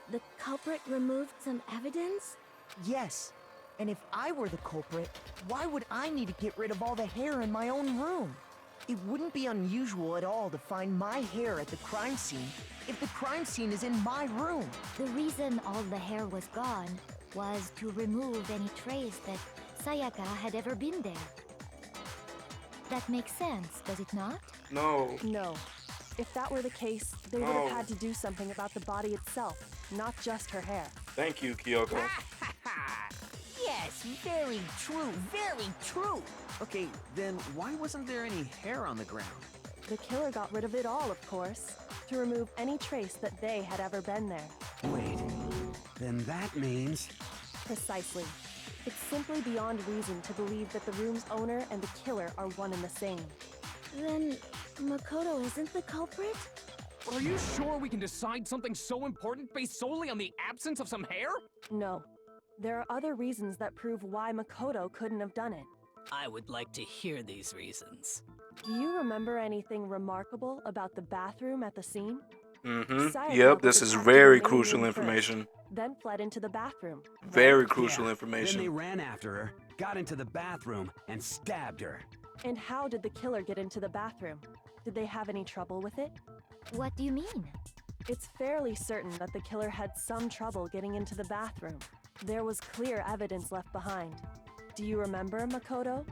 the culprit removed some evidence? Yes. And if I were the culprit, why would I need to get rid of all the hair in my own room? It wouldn't be unusual at all to find my hair at the crime scene if the crime scene is in my room. The reason all the hair was gone was to remove any trace that Sayaka had ever been there. That makes sense, does it not? No. No. If that were the case, they would have had to do something about the body itself, not just her hair. Thank you, Kyoko. Yes, very true, very true. Okay, then why wasn't there any hair on the ground? The killer got rid of it all, of course, to remove any trace that they had ever been there. Wait, then that means... Precisely. It's simply beyond reason to believe that the room's owner and the killer are one and the same. Then Makoto isn't the culprit? Are you sure we can decide something so important based solely on the absence of some hair? No. There are other reasons that prove why Makoto couldn't have done it. I would like to hear these reasons. Do you remember anything remarkable about the bathroom at the scene? Mm-hmm. Yep, this is very crucial information. Then fled into the bathroom. Very crucial information. Then they ran after her, got into the bathroom, and stabbed her. And how did the killer get into the bathroom? Did they have any trouble with it? What do you mean? It's fairly certain that the killer had some trouble getting into the bathroom. There was clear evidence left behind. Do you remember, Makoto?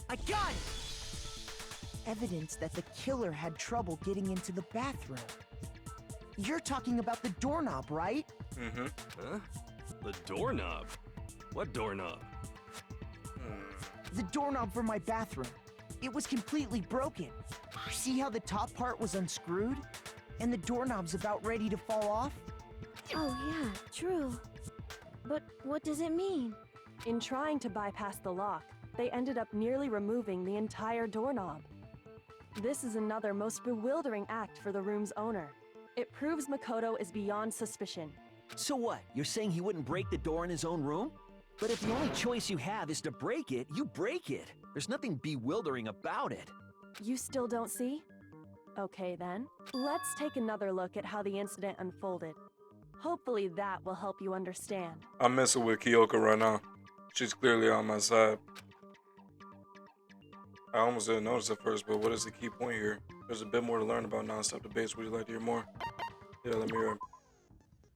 I got it! Evidence that the killer had trouble getting into the bathroom. You're talking about the doorknob, right? Mm-hmm. Huh? The doorknob? What doorknob? The doorknob for my bathroom. It was completely broken. See how the top part was unscrewed? And the doorknob's about ready to fall off? Oh yeah, true. But what does it mean? In trying to bypass the lock, they ended up nearly removing the entire doorknob. This is another most bewildering act for the room's owner. It proves Makoto is beyond suspicion. So what? You're saying he wouldn't break the door in his own room? But if the only choice you have is to break it, you break it. There's nothing bewildering about it. You still don't see? Okay then, let's take another look at how the incident unfolded. Hopefully that will help you understand. I'm messing with Kyoko right now. She's clearly on my side. I almost didn't notice at first, but what is the key point here? There's a bit more to learn about non-stop debates. Would you like to hear more? Yeah, let me hear.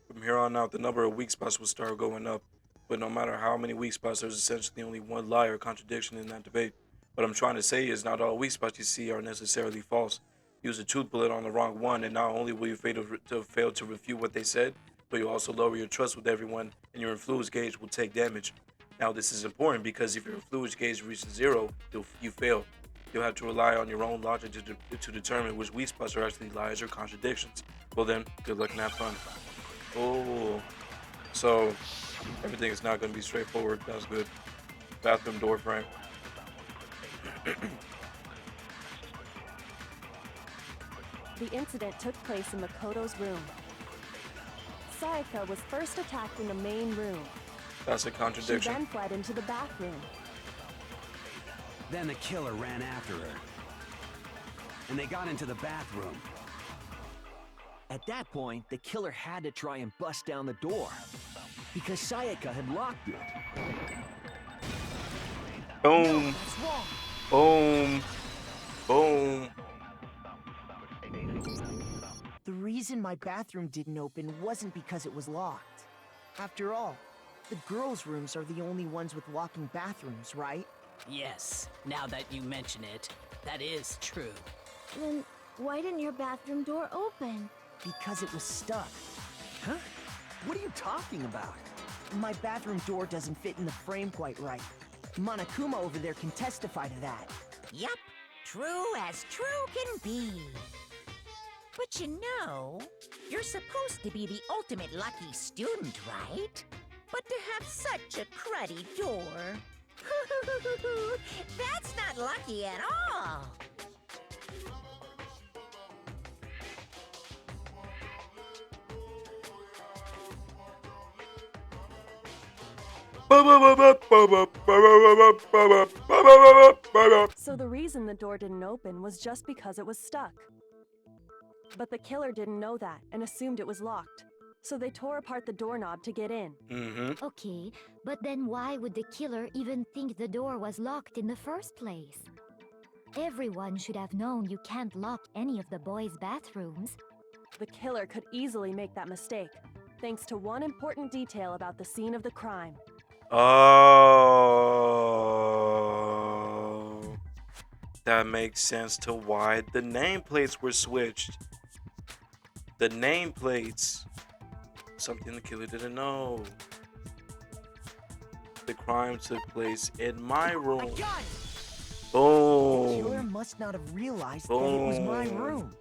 From here on out, the number of weak spots will start going up. But no matter how many weak spots, there's essentially only one lie or contradiction in that debate. What I'm trying to say is not all weak spots you see are necessarily false. Use a tooth bullet on the wrong one, and not only will you fail to refute what they said, but you'll also lower your trust with everyone, and your influence gauge will take damage. Now, this is important because if your influence gauge reaches 0, you fail. You'll have to rely on your own logic to determine which weak spots are actually lies or contradictions. Well then, good luck and have fun. Oh, so everything is not going to be straightforward. That's good. Bathroom door frame. The incident took place in Makoto's room. Sayaka was first attacked in the main room. That's a contradiction. She then fled into the bathroom. Then the killer ran after her. And they got into the bathroom. At that point, the killer had to try and bust down the door, because Sayaka had locked it. Boom. Boom. Boom. The reason my bathroom didn't open wasn't because it was locked. After all, the girls' rooms are the only ones with locking bathrooms, right? Yes, now that you mention it, that is true. Then why didn't your bathroom door open? Because it was stuck. Huh? What are you talking about? My bathroom door doesn't fit in the frame quite right. Monokuma over there can testify to that. Yup, true as true can be. But you know, you're supposed to be the ultimate lucky student, right? But to have such a cruddy door... that's not lucky at all! So the reason the door didn't open was just because it was stuck. But the killer didn't know that and assumed it was locked. so they tore apart the doorknob to get in. Mm-hmm. Okay, but then why would the killer even think the door was locked in the first place? Everyone should have known you can't lock any of the boys' bathrooms. The killer could easily make that mistake, thanks to one important detail about the scene of the crime. Oh, that makes sense to why the nameplates were switched. The nameplates, something the killer didn't know. The crime took place in my room. Boom. The killer must not have realized that it was my room.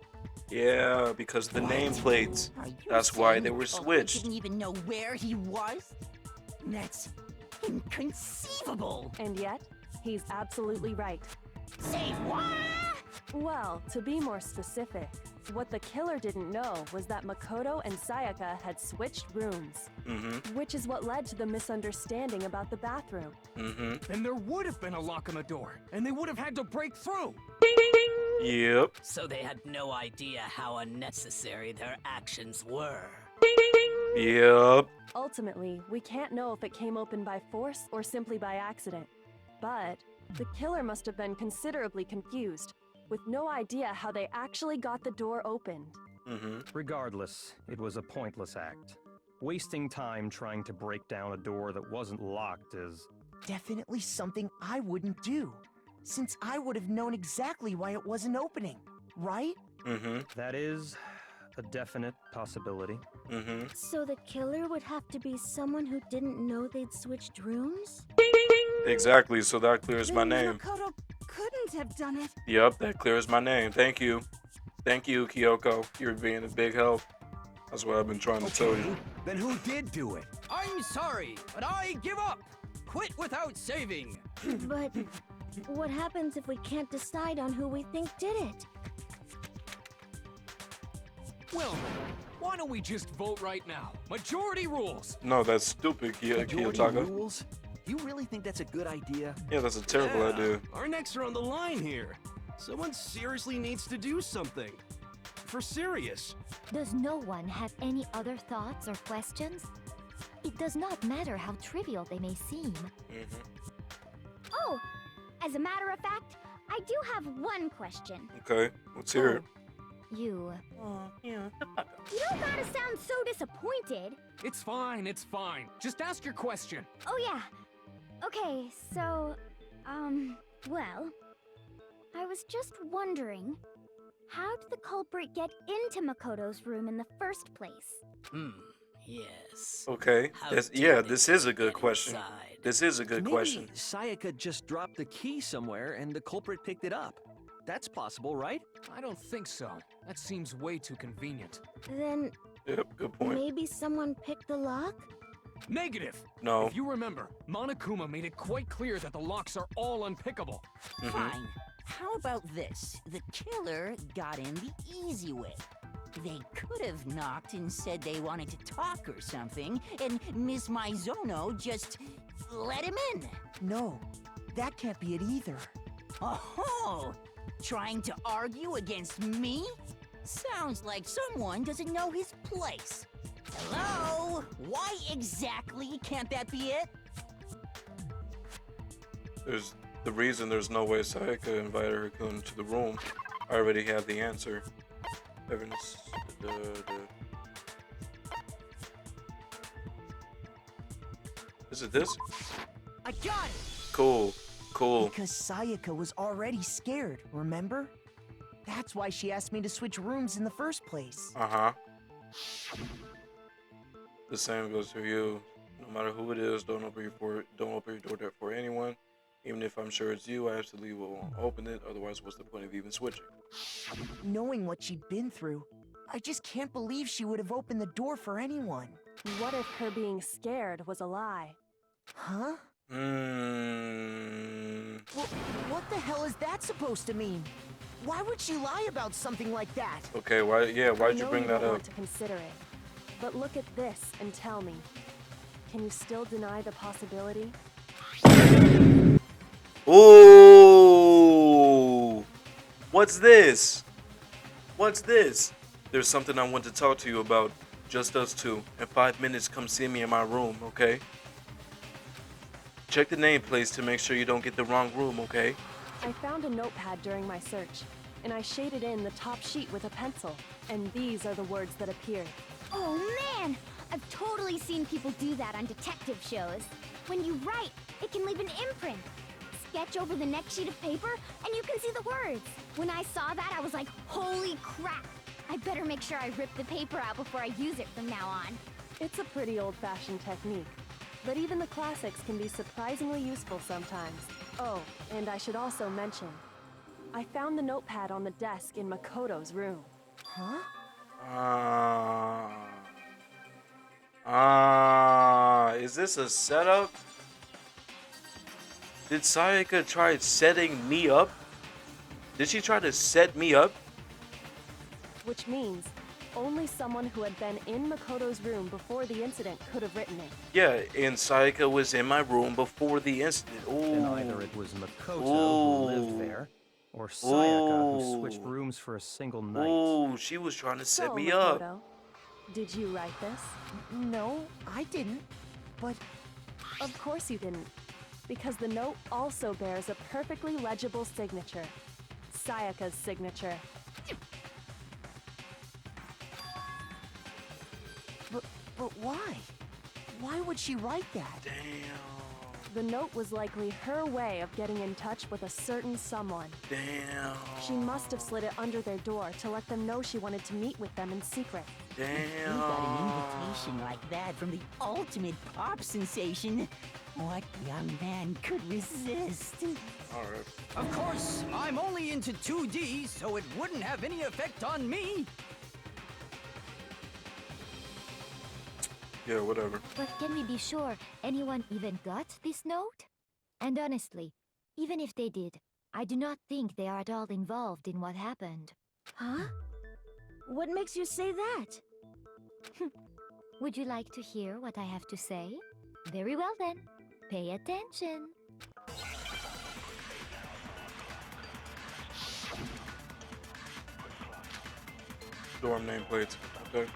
Yeah, because the nameplates. That's why they were switched. Didn't even know where he was? That's inconceivable. And yet, he's absolutely right. Say what? Well, to be more specific, what the killer didn't know was that Makoto and Sayaka had switched rooms. Which is what led to the misunderstanding about the bathroom. Then there would have been a lock on the door, and they would have had to break through. Yep. So they had no idea how unnecessary their actions were. Yep. Ultimately, we can't know if it came open by force or simply by accident. But the killer must have been considerably confused, with no idea how they actually got the door opened. Regardless, it was a pointless act. Wasting time trying to break down a door that wasn't locked is... Definitely something I wouldn't do, since I would have known exactly why it wasn't opening, right? That is a definite possibility. So the killer would have to be someone who didn't know they'd switched rooms? Exactly, so that clears my name. Makoto couldn't have done it. Yep, that clears my name. Thank you. Thank you, Kyoko. You're being a big help. That's what I've been trying to tell you. Then who did do it? I'm sorry, but I give up. Quit without saving. But what happens if we can't decide on who we think did it? Well, why don't we just vote right now? Majority rules. No, that's stupid, Majority Kiyotaka. rules? You really think that's a good idea? Yeah, that's a terrible idea. Our necks are on the line here. Someone seriously needs to do something. For serious. Does no one have any other thoughts or questions? It does not matter how trivial they may seem. Oh, as a matter of fact, I do have one question. Okay, let's hear it. You don't gotta sound so disappointed. It's fine, it's fine. Just ask your question. Oh yeah. Okay, so, well, I was just wondering, how did the culprit get into Makoto's room in the first place? Yes. Okay, this is a good question. This is a good Maybe question. Sayaka just dropped the key somewhere and the culprit picked it up. That's possible, right? I don't think so. That seems way too convenient. Then, Yep, good point. maybe someone picked the lock? Negative. No. If you remember, Monokuma made it quite clear that the locks are all unpickable. Fine. How about this? The killer got in the easy way. They could have knocked and said they wanted to talk or something, and Miss Maizono just let him in. No, that can't be it either. Oh, trying to argue against me? Sounds like someone doesn't know his place. Hello? Why exactly can't that be it? There's the reason there's no way Sayaka invited her into the room. I already have the answer. Evidence. Is it this? I got it! Cool. Cool. Because Sayaka was already scared, remember? That's why she asked me to switch rooms in the first place. The same goes for you. No matter who it is, don't open your door for anyone. Even if I'm sure it's you, I absolutely won't open it. Otherwise, what's the point of even switching? Knowing what she'd been through, I just can't believe she would have opened the door for anyone. What if her being scared was a lie? Huh? What the hell is that supposed to mean? Why would she lie about something like that? Okay, why'd you bring that I up? want to consider it, but look at this and tell me. Can you still deny the possibility? Ooh! What's this? What's this? There's something I want to talk to you about. Just us two. In 5 minutes, come see me in my room, okay? Check the nameplates to make sure you don't get the wrong room, okay? I found a notepad during my search, and I shaded in the top sheet with a pencil, and these are the words that appeared. Oh man! I've totally seen people do that on detective shows. When you write, it can leave an imprint. Sketch over the next sheet of paper, and you can see the words. When I saw that, I was like, holy crap! I better make sure I rip the paper out before I use it from now on. It's a pretty old-fashioned technique, but even the classics can be surprisingly useful sometimes. Oh, and I should also mention, I found the notepad on the desk in Makoto's room. Huh? Is this a setup? Did Sayaka try setting me up? Did she try to set me up? Which means only someone who had been in Makoto's room before the incident could have written it. Yeah, and Sayaka was in my room before the incident. Then either it was Makoto who lived there, or Sayaka who switched rooms for a single night. Oh, she was trying to set So, me Makoto, up. did you write this? No, I didn't. But Of course you didn't, because the note also bears a perfectly legible signature. Sayaka's signature. But why? Why would she write that? The note was likely her way of getting in touch with a certain someone. Damn. She must have slid it under their door to let them know she wanted to meet with them in secret. You got an invitation like that from the ultimate pop sensation. What young man could resist? Alright. Of course, I'm only into 2D, so it wouldn't have any effect on me. Yeah, whatever. But can we be sure anyone even got this note? And honestly, even if they did, I do not think they are at all involved in what happened. Huh? What makes you say that? Would you like to hear what I have to say? Very well then. Pay attention. Dorm nameplates. Okay.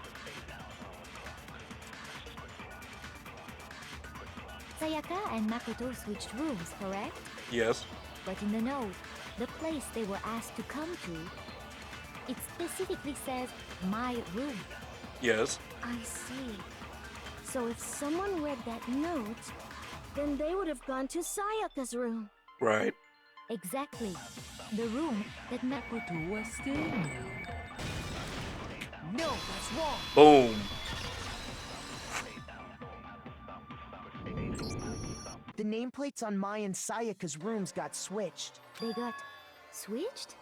Sayaka and Makoto switched rooms, correct? Yes. But in the note, the place they were asked to come to, it specifically says, my room. Yes. I see. So if someone read that note, then they would have gone to Sayaka's room. Right. Exactly. The room that Makoto was staying in. No, that's wrong. Boom. The nameplates on Mai and Sayaka's rooms got switched. They got switched?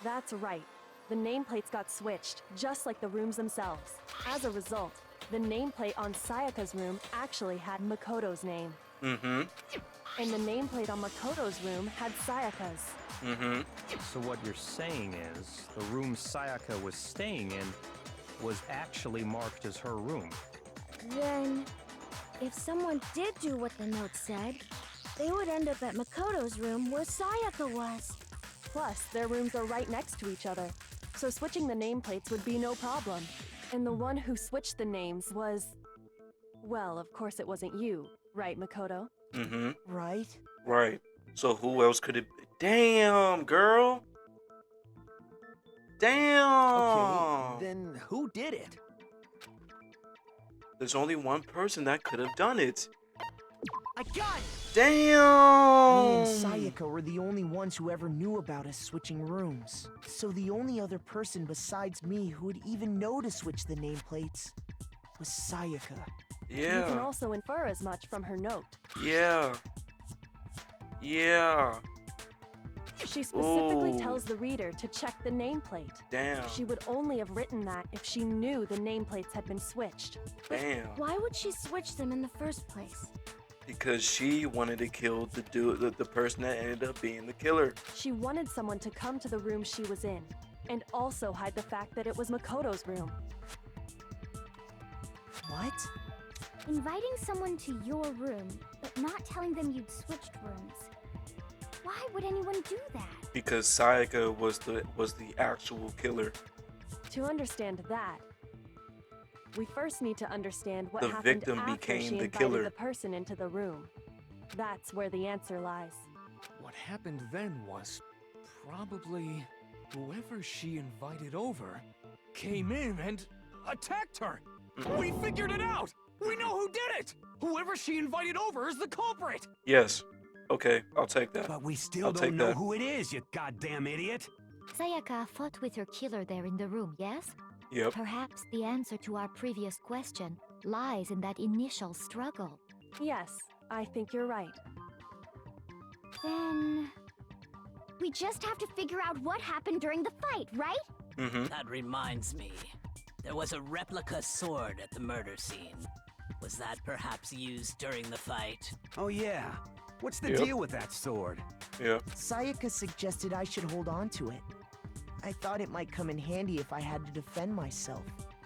That's right. The nameplates got switched, just like the rooms themselves. As a result, the nameplate on Sayaka's room actually had Makoto's name. Mm-hmm. And the nameplate on Makoto's room had Sayaka's. Mm-hmm. So what you're saying is, the room Sayaka was staying in was actually marked as her room. Then, if someone did do what the note said, they would end up at Makoto's room where Sayaka was. Plus, their rooms are right next to each other, so switching the nameplates would be no problem. And the one who switched the names was... Well, of course it wasn't you, right, Makoto? Mm-hmm. Right? Right. So who else could it be? Damn, girl. Damn. Okay, then who did it? There's only one person that could have done it. I got it! Damn! Me and Sayaka were the only ones who ever knew about us switching rooms. So the only other person besides me who would even know to switch the nameplates was Sayaka. Yeah. You can also infer as much from her note. Yeah. Yeah. She specifically Ooh. tells the reader to check the nameplate. Damn. She would only have written that if she knew the nameplates had been switched. Damn. Why would she switch them in the first place? Because she wanted to kill the person that ended up being the killer. She wanted someone to come to the room she was in, and also hide the fact that it was Makoto's room. What? Inviting someone to your room, but not telling them you'd switched rooms. Why would anyone do that? Because Sayaka was the actual killer. To understand that, We first need to understand what The happened victim after became she the invited killer. the person into the room. That's where the answer lies. What happened then was probably whoever she invited over came in and attacked her. We figured it out. We know who did it. Whoever she invited over is the culprit. Yes. Okay, I'll take that. But we still I'll don't take know that. who it is, you goddamn idiot. Sayaka fought with her killer there in the room, yes? Yep. Perhaps the answer to our previous question lies in that initial struggle. Yes, I think you're right. Then we just have to figure out what happened during the fight, right? Mm-hmm. That reminds me. There was a replica sword at the murder scene. Was that perhaps used during the fight? Oh yeah. What's the Yep. deal with that sword? Yeah. Sayaka suggested I should hold on to it. I thought it might come in handy if I had to defend myself.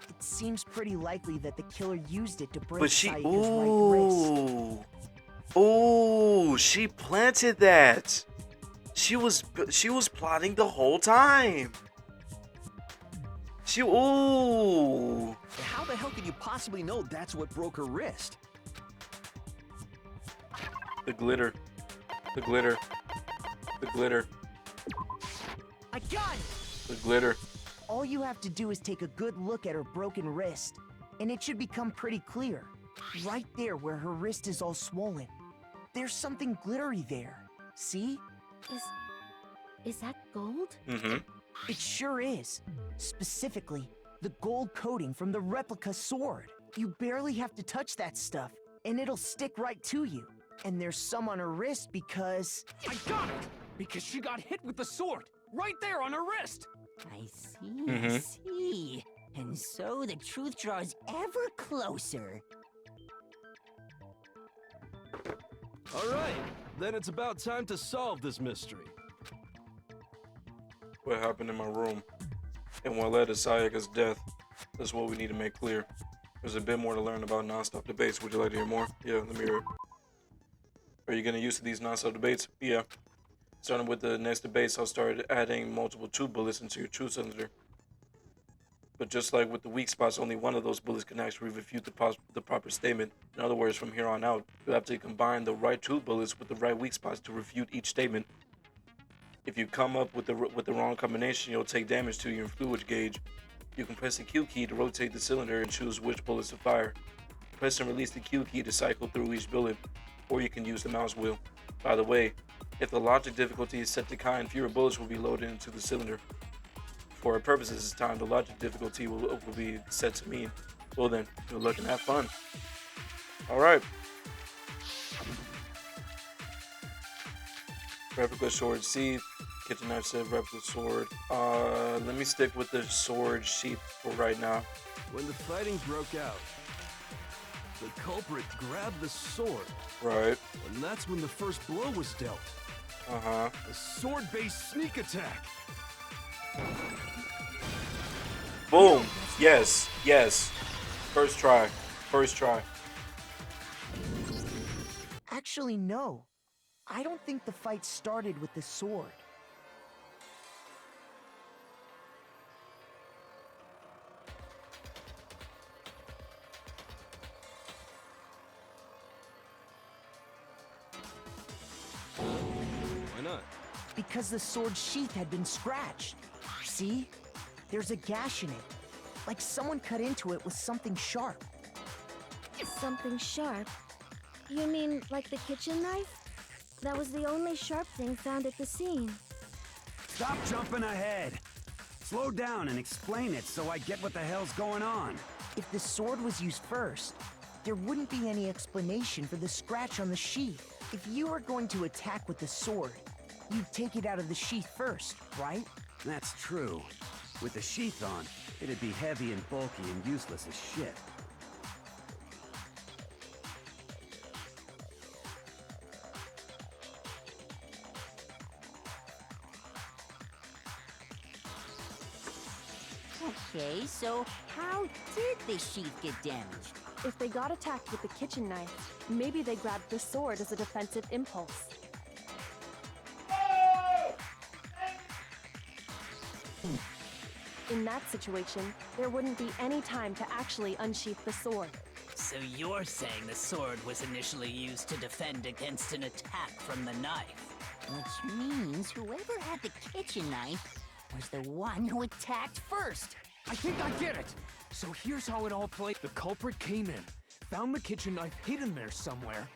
It seems pretty likely that the killer used it to break But she, Sayaka's right wrist. ooh, she planted that. She was plotting the whole time. Ooh. How the hell could you possibly know that's what broke her wrist? The glitter. The glitter. The glitter. I got it! The glitter. All you have to do is take a good look at her broken wrist, and it should become pretty clear. Right there where her wrist is all swollen. There's something glittery there. See? Is that gold? Mm-hmm. It sure is. Specifically, the gold coating from the replica sword. You barely have to touch that stuff, and it'll stick right to you. And there's some on her wrist because... I got it! Because she got hit with the sword, right there on her wrist! I see, I see. And so the truth draws ever closer. All right, then it's about time to solve this mystery. What happened in my room and what led to Sayaka's death. That's what we need to make clear. There's a bit more to learn about non-stop debates. Would you like to hear more? Yeah, let me hear it. Are you getting used to these non-stop debates? Yeah. Starting with the next debates, I'll start adding multiple tube bullets into your truth cylinder. But just like with the weak spots, only one of those bullets can actually refute the proper statement. In other words, from here on out, you have to combine the right tube bullets with the right weak spots to refute each statement. If you come up with the wrong combination, you'll take damage to your fluid gauge. You can press the Q key to rotate the cylinder and choose which bullets to fire. Press and release the Q key to cycle through each bullet, or you can use the mouse wheel. By the way, if the logic difficulty is set to kind, fewer bullets will be loaded into the cylinder. For our purposes this time, the logic difficulty will be set to mean. Well then, good luck and have fun. Alright. Replica sword sheath. Kitchen knife said replica sword. Let me stick with the sword sheath for right now. When the fighting broke out, the culprit grabbed the sword. Right. And that's when the first blow was dealt. Uh-huh. A sword-based sneak attack. Boom. Yes. Yes. First try. First try. Actually, no. I don't think the fight started with the sword. Why not? Because the sword sheath had been scratched. See? There's a gash in it. Like someone cut into it with something sharp. Something sharp? You mean like the kitchen knife? That was the only sharp thing found at the scene. Stop jumping ahead. Slow down and explain it so I get what the hell's going on. If the sword was used first, there wouldn't be any explanation for the scratch on the sheath. If you were going to attack with the sword, you'd take it out of the sheath first, right? That's true. With the sheath on, it'd be heavy and bulky and useless as shit. Okay, so how did the sheath get damaged? If they got attacked with the kitchen knife, maybe they grabbed the sword as a defensive impulse. In that situation, there wouldn't be any time to actually unsheath the sword. So you're saying the sword was initially used to defend against an attack from the knife? Which means whoever had the kitchen knife was the one who attacked first. I think I get it. So here's how it all played. The culprit came in, found the kitchen knife hidden there somewhere.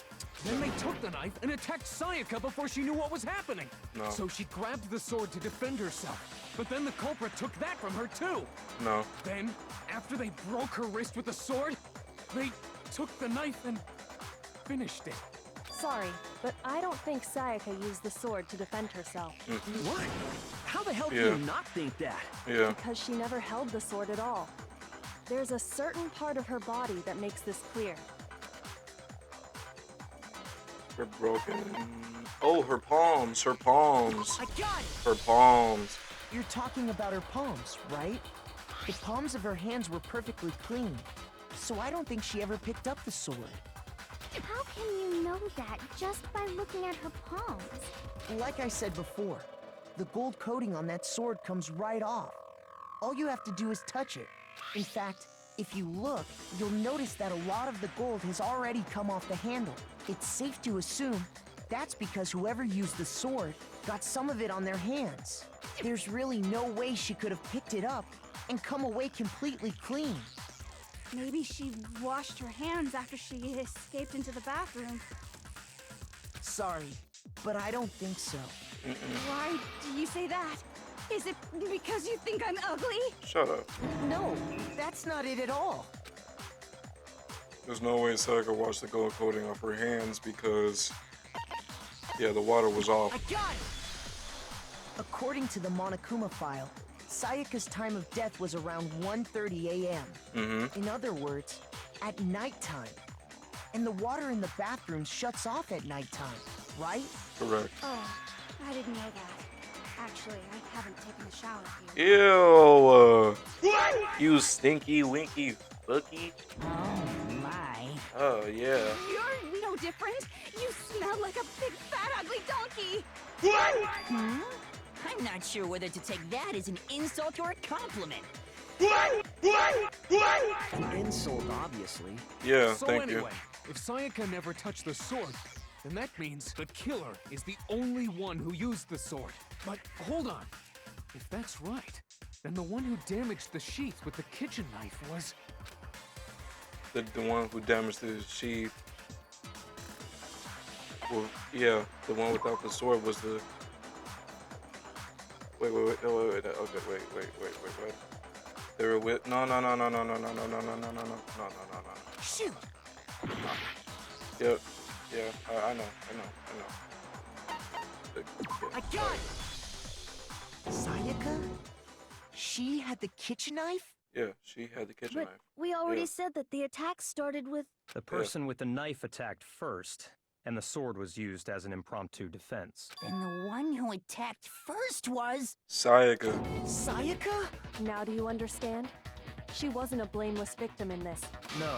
Then they took the knife and attacked Sayaka before she knew what was happening. No. So she grabbed the sword to defend herself. But then the culprit took that from her too. No. Then, after they broke her wrist with the sword, they took the knife and finished it. Sorry, but I don't think Sayaka used the sword to defend herself. What? How the hell do Yeah. you not think that? Yeah. Because she never held the sword at all. There's a certain part of her body that makes this clear. Her broken. Oh, her palms. Her palms. I got it! Her palms. You're talking about her palms, right? The palms of her hands were perfectly clean, so I don't think she ever picked up the sword. How can you know that just by looking at her palms? Like I said before, the gold coating on that sword comes right off. All you have to do is touch it. In fact, if you look, you'll notice that a lot of the gold has already come off the handle. It's safe to assume that's because whoever used the sword got some of it on their hands. There's really no way she could have picked it up and come away completely clean. Maybe she washed her hands after she escaped into the bathroom. Sorry, but I don't think so. Why do you say that? Is it because you think I'm ugly? Shut up. No, that's not it at all. There's no way Sayaka washed the gold coating off her hands because, yeah, the water was off. I got it! According to the Monokuma file, Sayaka's time of death was around 1:30 a.m. Mm-hmm. In other words, at nighttime. And the water in the bathroom shuts off at nighttime, right? Correct. Oh, I didn't know that. Actually, I haven't taken a shower here. Ew. You stinky, winky, bookie. Oh my. Oh, yeah. You're no different. You smell like a big, fat, ugly donkey. Hmm? I'm not sure whether to take that as an insult or a compliment. An insult, obviously. Yeah, So thank anyway, you. if Sayaka never touched the sword, then that means the killer is the only one who used the sword. But hold on. If that's right, then the one who damaged the sheath with the kitchen knife was... The one who damaged the sheath. Well, yeah, the one without the sword was the... Wait. Okay, wait. They were with... No. Shoot! Yep. Yeah, I know. I got it! Sayaka? She had the kitchen knife? Yeah, she had the kitchen But knife. we already Yeah. said that the attack started with... The person with the knife attacked first, and the sword was used as an impromptu defense. Then the one who attacked first was... Sayaka. Sayaka? Now do you understand? She wasn't a blameless victim in this. No,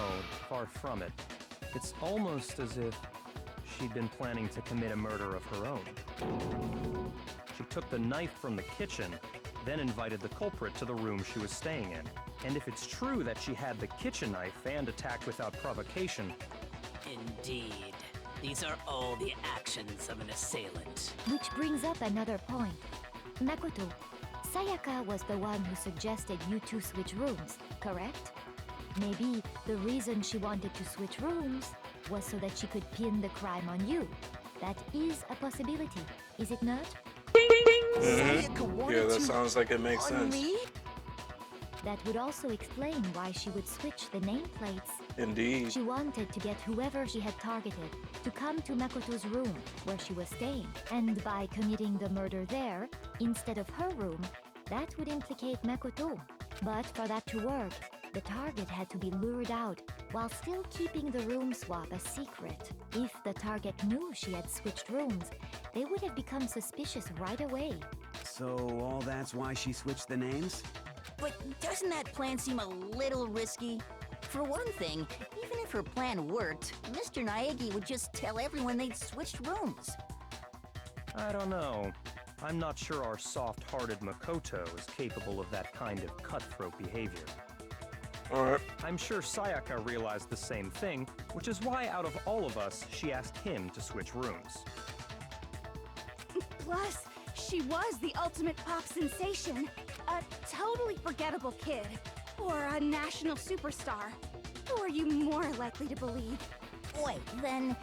far from it. It's almost as if she'd been planning to commit a murder of her own. She took the knife from the kitchen, then invited the culprit to the room she was staying in. And if it's true that she had the kitchen knife and attacked without provocation... Indeed. These are all the actions of an assailant. Which brings up another point. Makoto, Sayaka was the one who suggested you two switch rooms, correct? Maybe the reason she wanted to switch rooms was so that she could pin the crime on you. That is a possibility, is it not? Yeah, that sounds like it makes sense. That would also explain why she would switch the nameplates. Indeed. She wanted to get whoever she had targeted to come to Makoto's room where she was staying. And by committing the murder there, instead of her room, that would implicate Makoto. But for that to work, the target had to be lured out while still keeping the room swap a secret. If the target knew she had switched rooms, they would have become suspicious right away. So all that's why she switched the names? But doesn't that plan seem a little risky? For one thing, even if her plan worked, Mr. Naegi would just tell everyone they'd switched rooms. I don't know. I'm not sure our soft-hearted Makoto is capable of that kind of cutthroat behavior. Alright. I'm sure Sayaka realized the same thing, which is why out of all of us, she asked him to switch rooms. Plus, she was the ultimate pop sensation. A totally forgettable kid. Or a national superstar. Who are you more likely to believe? Wait, then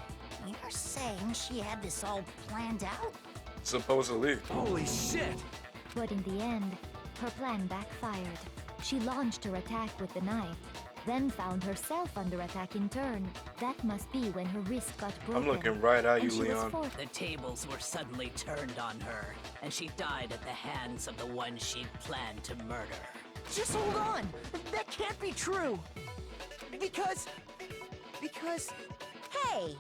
you're saying she had this all planned out? Supposedly. Holy shit! But in the end, her plan backfired. She launched her attack with the knife, then found herself under attack in turn. That must be when her wrist got broken. I'm looking right at you, and she was Leon. The tables were suddenly turned on her, and she died at the hands of the one she'd planned to murder. Just hold on! That can't be true! Because... Hey!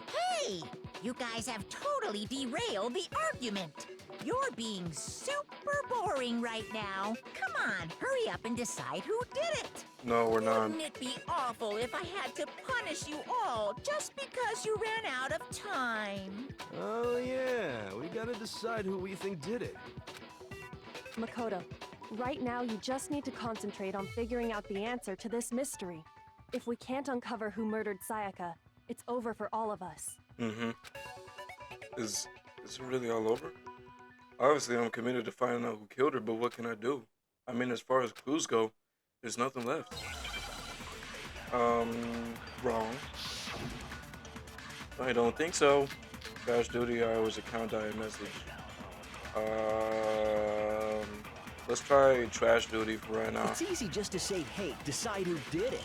You guys have totally derailed the argument. You're being super boring right now. Come on, hurry up and decide who did it. No, we're not. Wouldn't it be awful if I had to punish you all just because you ran out of time? Oh yeah, we gotta decide who we think did it. Makoto, right now you just need to concentrate on figuring out the answer to this mystery. If we can't uncover who murdered Sayaka, it's over for all of us. Mm-hmm. Is it really all over? Obviously, I'm committed to finding out who killed her, but what can I do? I mean, as far as clues go, there's nothing left. Wrong. I don't think so. Trash duty, I always account die a message. Let's try trash duty for right now. It's easy just to say, hey, decide who did it.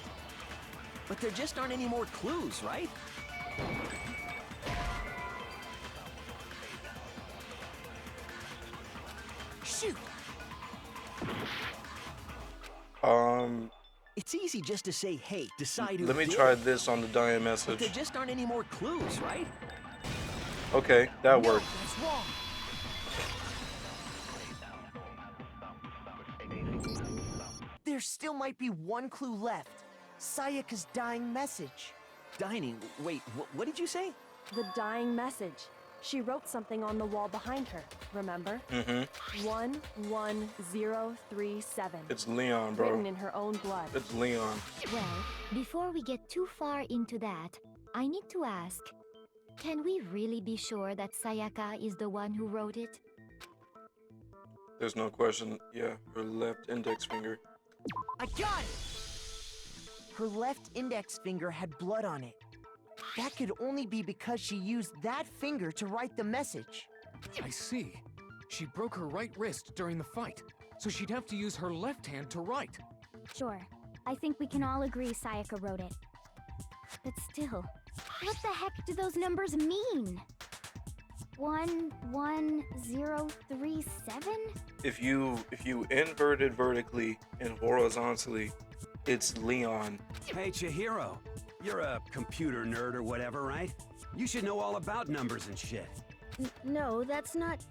But there just aren't any more clues, right? Shoot! It's easy just to say, hey, decide who Let me did try it. this on the dying But message. there just aren't any more clues, right? Okay, that worked. That's wrong. There still might be one clue left. Sayaka's dying message. Dining, wait, what did you say? The dying message. She wrote something on the wall behind her, remember? Mm-hmm. 11037. It's Leon, bro. Written in her own blood. It's Leon. Well, before we get too far into that, I need to ask, can we really be sure that Sayaka is the one who wrote it? There's no question. Yeah, her left index finger. I got it! Her left index finger had blood on it. That could only be because she used that finger to write the message. I see. She broke her right wrist during the fight, so she'd have to use her left hand to write. Sure. I think we can all agree Sayaka wrote it. But still, what the heck do those numbers mean? 11037? If you invert it vertically and horizontally, it's Leon. Hey, Chihiro. You're a computer nerd or whatever, right? You should know all about numbers and shit. No, that's not...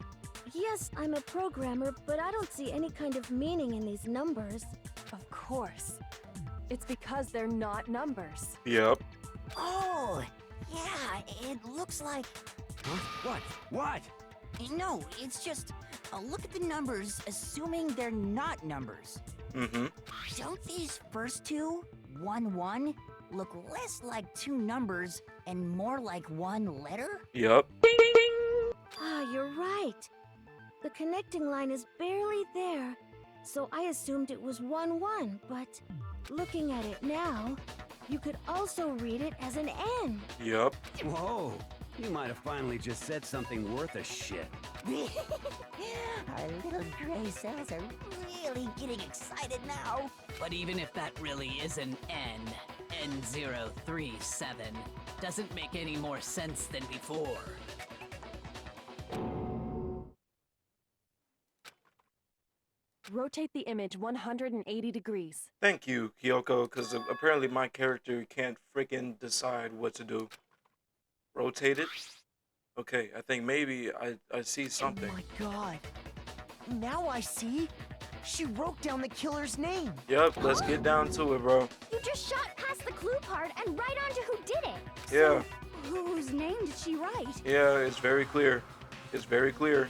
Yes, I'm a programmer, but I don't see any kind of meaning in these numbers. Of course. It's because they're not numbers. Yep. Oh, yeah, it looks like... Huh? What? No, it's just... look at the numbers, assuming they're not numbers. Mm-hmm. Don't these first two, 1-1, look less like two numbers and more like one letter? Yep. Ah, you're right. The connecting line is barely there, so I assumed it was 1-1, but looking at it now, you could also read it as an N. Yep. Whoa. You might have finally just said something worth a shit. Our little gray cells are really getting excited now. But even if that really is an N037, doesn't make any more sense than before. Rotate the image 180 degrees. Thank you, Kyoko, because apparently my character can't freaking decide what to do. Rotate it? Okay, I think maybe I see something. Oh my god. Now I see. She wrote down the killer's name. Yep, let's get down to it, bro. You just shot past the clue part and right onto who did it. Yeah. Whose name did she write? Yeah, it's very clear. It's very clear.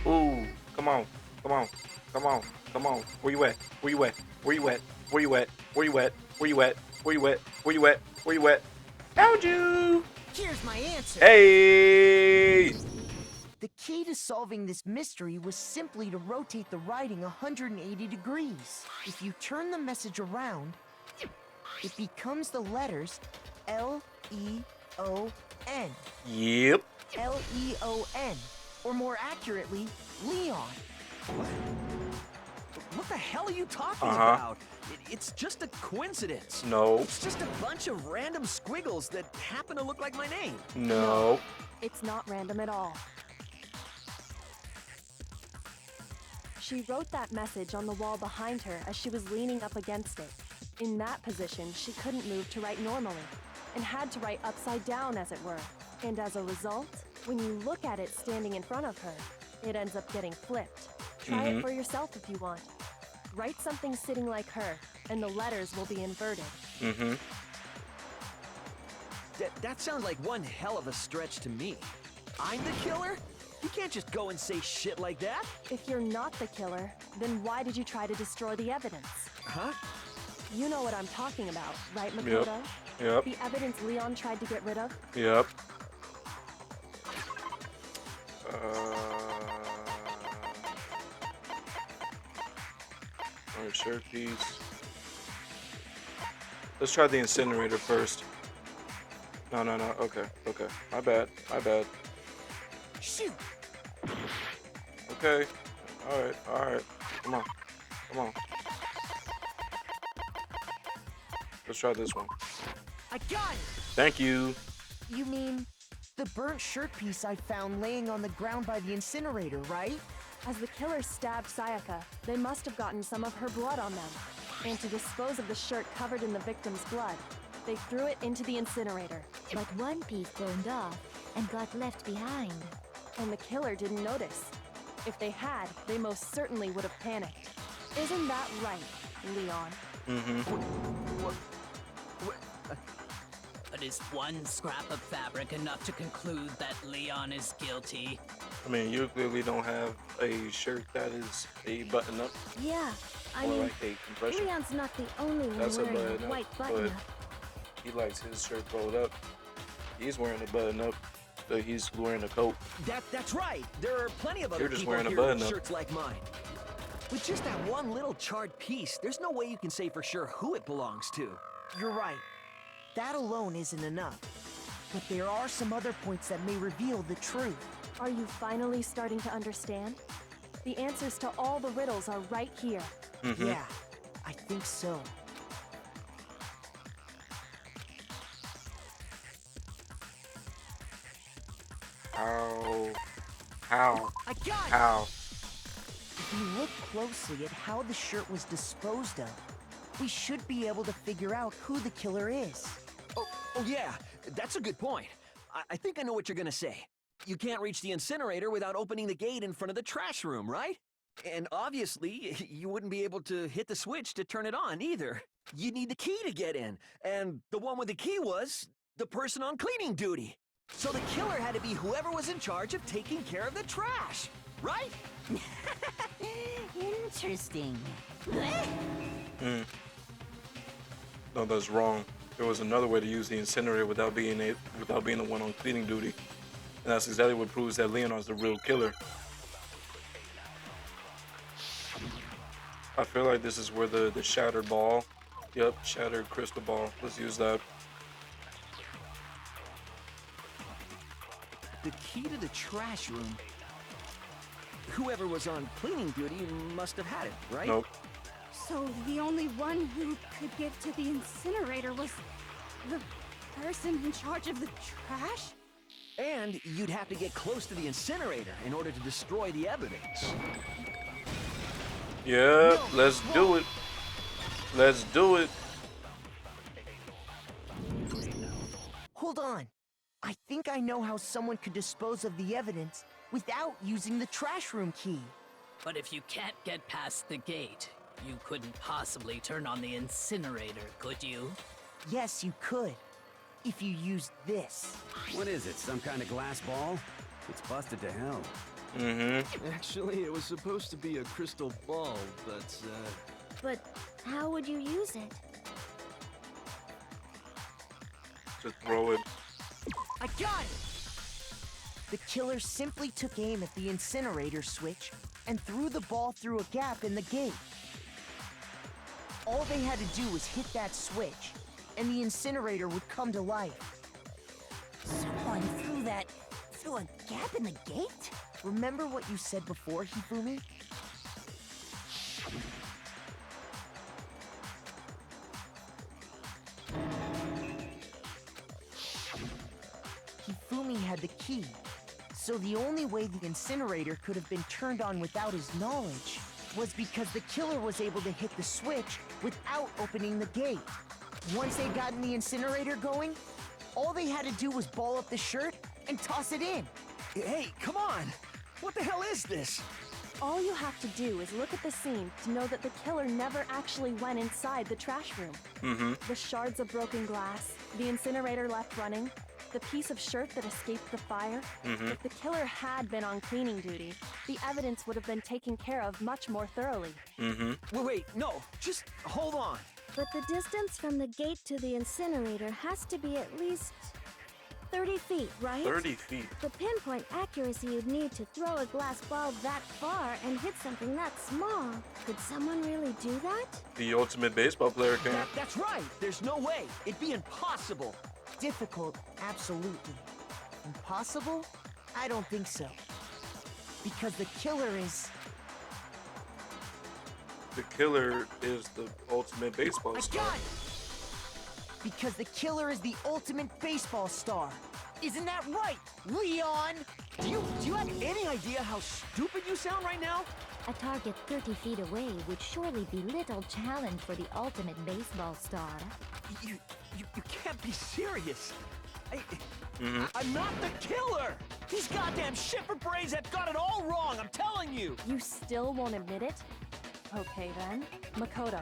Ooh, come on, come on, come on, come on. Where you at? Where you at? Where you at? Where you at? Where you at? Where you at? Where you at? Where you at? Where you at? Found you! Here's my answer. Hey! The key to solving this mystery was simply to rotate the writing 180 degrees. If you turn the message around, it becomes the letters L-E-O-N. Yep. L-E-O-N. Or more accurately, Leon. What the hell are you talking about? It's just a coincidence. No. It's just a bunch of random squiggles that happen to look like my name. No. It's not random at all. She wrote that message on the wall behind her as she was leaning up against it. In that position, she couldn't move to write normally, and had to write upside down, as it were. And as a result, when you look at it standing in front of her, it ends up getting flipped. Try it for yourself if you want. Write something sitting like her, and the letters will be inverted. That sounds like one hell of a stretch to me. I'm the killer? You can't just go and say shit like that. If you're not the killer, then why did you try to destroy the evidence? Huh? You know what I'm talking about, right, Makoto? Yep. The evidence Leon tried to get rid of? Yep. Alright, shirt piece. Let's try the incinerator first. No. Okay. My bad. Shoot! Okay. Alright. Come on. Let's try this one. I got it! Thank you. You mean the burnt shirt piece I found laying on the ground by the incinerator, right? As the killer stabbed Sayaka, they must have gotten some of her blood on them. And to dispose of the shirt covered in the victim's blood, they threw it into the incinerator. But one piece burned off and got left behind. And the killer didn't notice. If they had, they most certainly would have panicked. Isn't that right, Leon? But is one scrap of fabric enough to conclude that Leon is guilty? I mean, you clearly don't have a shirt that is a button-up. Yeah, I or mean, like a compression. Leon's not the only one That's a wearing a button-up, white but button-up. he likes his shirt rolled up. He's wearing a button-up, but he's wearing a coat. That's right. There are plenty of other You're just people wearing a here with button-up. shirts like mine. With just that one little charred piece, there's no way you can say for sure who it belongs to. You're right. That alone isn't enough. But there are some other points that may reveal the truth. Are you finally starting to understand? The answers to all the riddles are right here. Yeah, I think so. How? I got it! How? If you look closely at how the shirt was disposed of, we should be able to figure out who the killer is. Oh yeah, that's a good point. I think I know what you're gonna say. You can't reach the incinerator without opening the gate in front of the trash room, right? And obviously, you wouldn't be able to hit the switch to turn it on either. You need the key to get in, and the one with the key was the person on cleaning duty. So the killer had to be whoever was in charge of taking care of the trash, right? Interesting. No, that's wrong. There was another way to use the incinerator without being the one on cleaning duty. And that's exactly what proves that Leonard's the real killer. I feel like this is where the shattered ball. Yep, shattered crystal ball. Let's use that. The key to the trash room. Whoever was on cleaning duty must have had it, right? Nope. So the only one who could get to the incinerator was the person in charge of the trash? And you'd have to get close to the incinerator in order to destroy the evidence. Yeah, let's do it. Let's do it. Hold on. I think I know how someone could dispose of the evidence without using the trash room key. But if you can't get past the gate, you couldn't possibly turn on the incinerator, could you? Yes, you could. If you used this. What is it, some kind of glass ball? It's busted to hell. Actually, it was supposed to be a crystal ball, but But how would you use it? Just throw it. I got it! The killer simply took aim at the incinerator switch and threw the ball through a gap in the gate. All they had to do was hit that switch, and the incinerator would come to life. Someone threw a gap in the gate? Remember what you said before, Hifumi? Hifumi had the key, so the only way the incinerator could have been turned on without his knowledge was because the killer was able to hit the switch without opening the gate. Once they got in the incinerator going, all they had to do was ball up the shirt and toss it in. Hey, come on! What the hell is this? All you have to do is look at the scene to know that the killer never actually went inside the trash room. The shards of broken glass, the incinerator left running, the piece of shirt that escaped the fire. If the killer had been on cleaning duty, the evidence would have been taken care of much more thoroughly. Wait, no, just hold on. But the distance from the gate to the incinerator has to be at least 30 feet, right? 30 feet. The pinpoint accuracy you'd need to throw a glass ball that far and hit something that small. Could someone really do that? The ultimate baseball player can. That's right. There's no way. It'd be impossible. Difficult, absolutely. Impossible? I don't think so. Because the killer is... The killer is the ultimate baseball I star. got it! Because the killer is the ultimate baseball star. Isn't that right, Leon? Do you have any idea how stupid you sound right now? A target 30 feet away would surely be little challenge for the ultimate baseball star. You can't be serious. I'm not the killer! These goddamn shipper brains have got it all wrong, I'm telling you! You still won't admit it? Okay then. Makoto,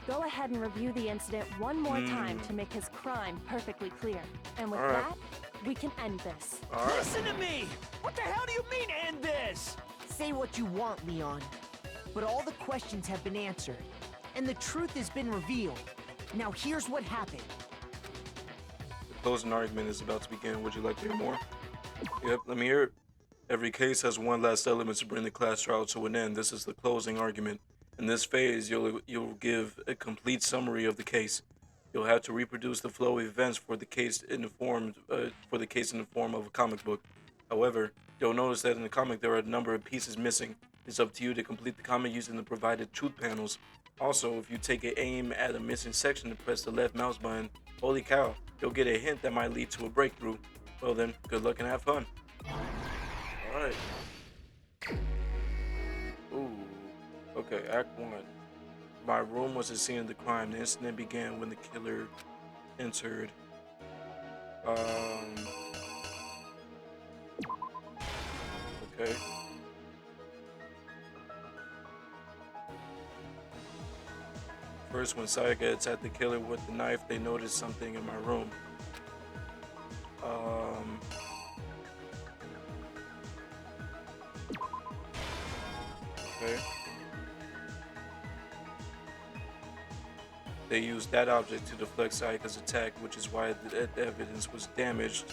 go ahead and review the incident one more time to make his crime perfectly clear. And with that, we can end this. Listen to me! What the hell do you mean, end this? Say what you want, Leon. But all the questions have been answered, and the truth has been revealed. Now here's what happened. The closing argument is about to begin. Would you like to hear more? Yep, let me hear it. Every case has one last element to bring the class trial to an end. This is the closing argument. In this phase, you'll give a complete summary of the case. You'll have to reproduce the flow of events for the case in the form of a comic book. However, you'll notice that in the comic there are a number of pieces missing. It's up to you to complete the comic using the provided truth panels. Also, if you take aim at a missing section and press the left mouse button, holy cow, you'll get a hint that might lead to a breakthrough. Well then, good luck and have fun. Alright. Ooh. Okay, Act 1. My room was the scene of the crime. The incident began when the killer entered. Okay. First, when Sayaka attacked the killer with the knife, they noticed something in my room. Okay. They used that object to deflect Sayaka's attack, which is why the evidence was damaged.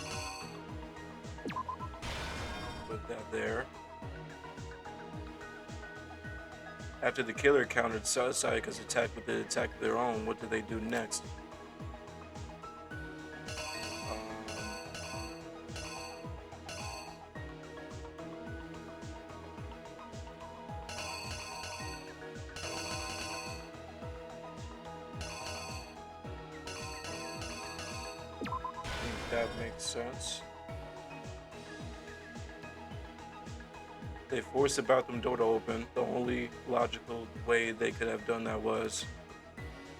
Put that there. After the killer countered Sayaka's attack with the attack of their own, what did they do next? That makes sense. They forced the bathroom door to open. The only logical way they could have done that was...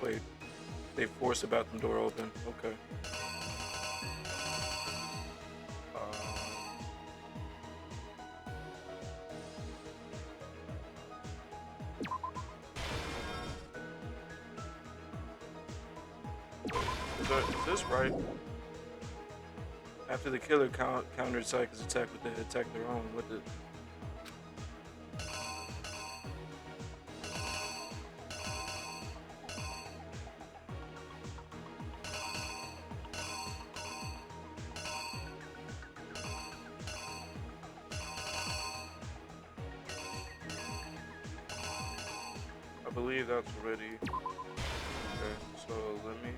Wait. They forced the bathroom door open. Okay. Is this right? After the killer countered Sayaka's attack with the attack their own, what did... believe that's already. Okay, so let me.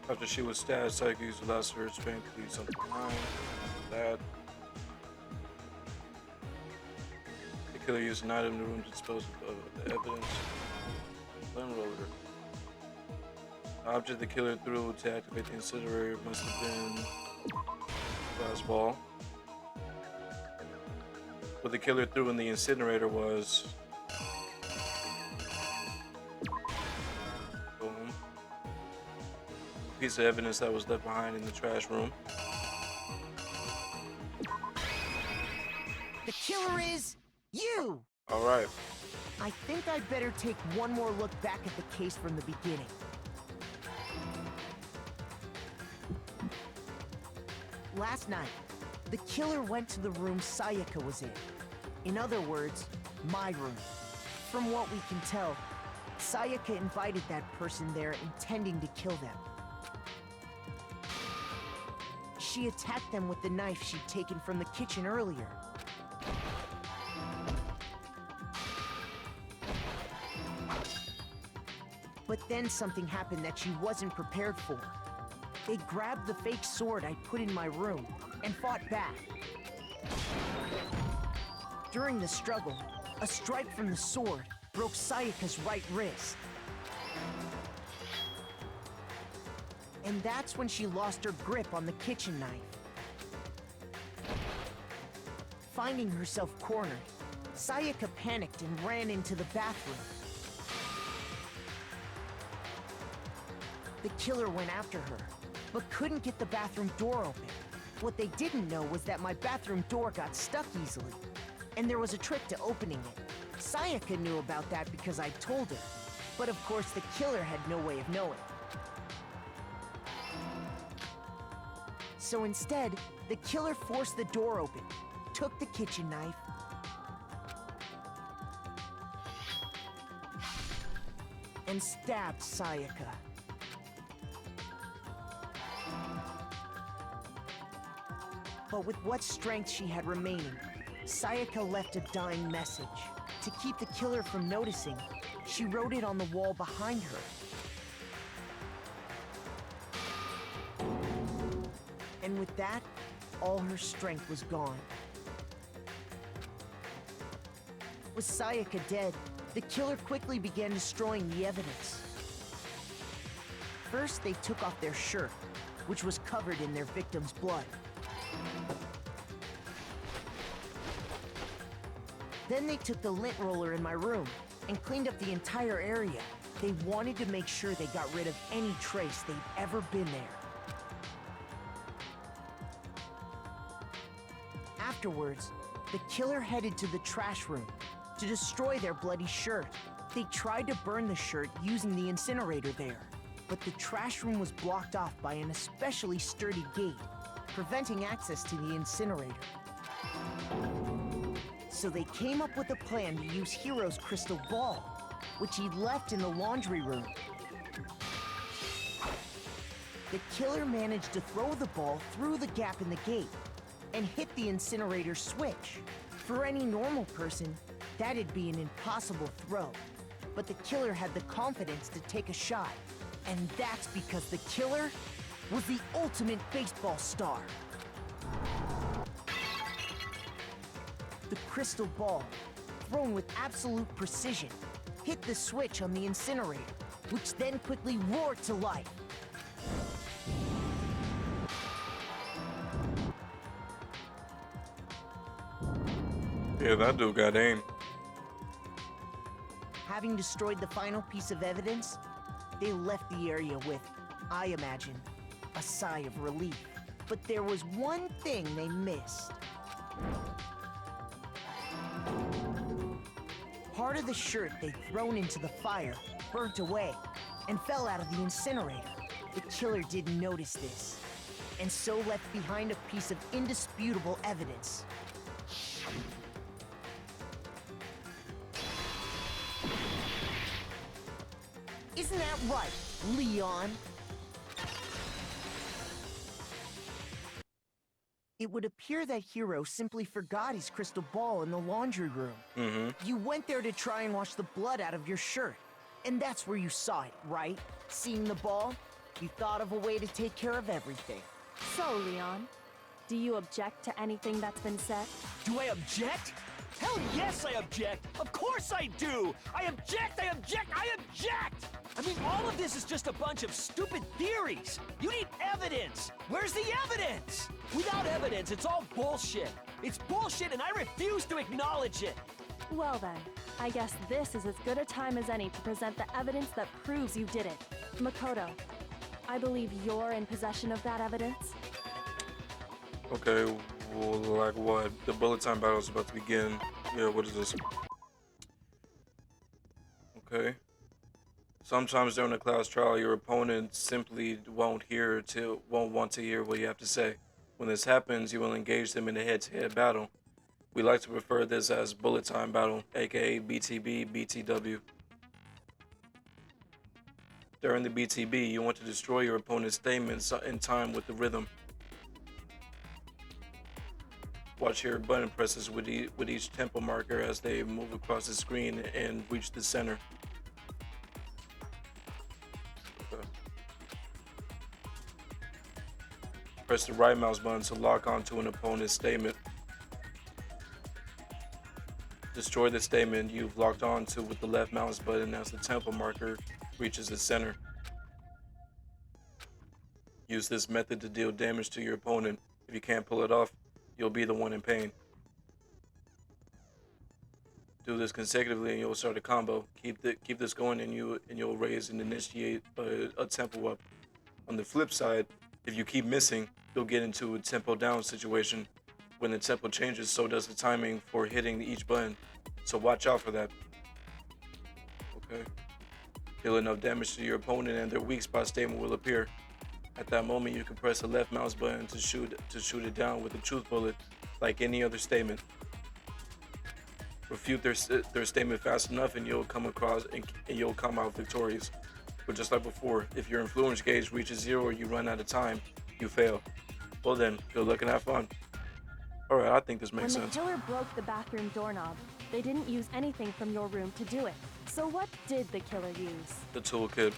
After she was stabbed, Sayaka used the last of her strength to leave something behind. That. The killer used an item in the room to dispose of the evidence. Lint roller. The object the killer threw to activate the incinerator must have been a glass ball. What the killer threw in the incinerator was boom, a piece of evidence that was left behind in the trash room. The killer is you! All right. I think I'd better take one more look back at the case from the beginning. Last night, the killer went to the room Sayaka was in. In other words, my room. From what we can tell, Sayaka invited that person there intending to kill them. She attacked them with the knife she'd taken from the kitchen earlier. But then something happened that she wasn't prepared for. They grabbed the fake sword I put in my room and fought back. During the struggle, a strike from the sword broke Sayaka's right wrist. And that's when she lost her grip on the kitchen knife. Finding herself cornered, Sayaka panicked and ran into the bathroom. The killer went after her, but couldn't get the bathroom door open. What they didn't know was that my bathroom door got stuck easily, and there was a trick to opening it. Sayaka knew about that because I told her, but of course the killer had no way of knowing. So instead, the killer forced the door open, took the kitchen knife, and stabbed Sayaka. But with what strength she had remaining, Sayaka left a dying message. To keep the killer from noticing, she wrote it on the wall behind her. And with that, all her strength was gone. With Sayaka dead, the killer quickly began destroying the evidence. First, they took off their shirt, which was covered in their victim's blood. Then they took the lint roller in my room and cleaned up the entire area. They wanted to make sure they got rid of any trace they'd ever been there. Afterwards, the killer headed to the trash room to destroy their bloody shirt. They tried to burn the shirt using the incinerator there, but the trash room was blocked off by an especially sturdy gate, preventing access to the incinerator. So they came up with a plan to use Hiro's crystal ball, which he'd left in the laundry room. The killer managed to throw the ball through the gap in the gate and hit the incinerator switch. For any normal person, that'd be an impossible throw. But the killer had the confidence to take a shot. And that's because the killer was the ultimate baseball star. The crystal ball, thrown with absolute precision, hit the switch on the incinerator, which then quickly roared to life. Yeah, that dude got aim. Having destroyed the final piece of evidence, they left the area with, I imagine, a sigh of relief. But there was one thing they missed. Part of the shirt they'd thrown into the fire burnt away and fell out of the incinerator. The killer didn't notice this, and so left behind a piece of indisputable evidence. Isn't that right, Leon? It would appear that Hiro simply forgot his crystal ball in the laundry room. You went there to try and wash the blood out of your shirt. And that's where you saw it, right? Seeing the ball? You thought of a way to take care of everything. So, Leon, do you object to anything that's been said? Do I object? Hell yes, I object! Of course I do! I object, I object, I object! I mean, all of this is just a bunch of stupid theories. You need evidence. Where's the evidence? Without evidence, it's all bullshit. It's bullshit and I refuse to acknowledge it. Well then, I guess this is as good a time as any to present the evidence that proves you did it. Makoto, I believe you're in possession of that evidence. Okay, well, like what? The bullet time battle is about to begin. Yeah, what is this? Okay. Sometimes during a class trial, your opponent simply won't want to hear what you have to say. When this happens, you will engage them in a head-to-head battle. We like to refer to this as bullet time battle, aka BTB, BTW. During the BTB, you want to destroy your opponent's statements in time with the rhythm. Watch your button presses with each tempo marker as they move across the screen and reach the center. Okay. Press the right mouse button to lock onto an opponent's statement. Destroy the statement you've locked onto with the left mouse button as the tempo marker reaches the center. Use this method to deal damage to your opponent. If you can't pull it off, you'll be the one in pain. Do this consecutively and you'll start a combo. Keep this going and you'll raise and initiate a tempo up. On the flip side, if you keep missing, you'll get into a tempo down situation. When the tempo changes, so does the timing for hitting each button. So watch out for that. Okay. Deal enough damage to your opponent and their weak spot statement will appear. At that moment, you can press the left mouse button to shoot it down with a truth bullet, like any other statement. Refute their statement fast enough, and you'll come out victorious. But just like before, if your influence gauge reaches 0 or you run out of time, you fail. Well then, good luck and have fun. All right, I think this makes sense. When the killer broke the bathroom doorknob, they didn't use anything from your room to do it. So what did the killer use? The toolkit.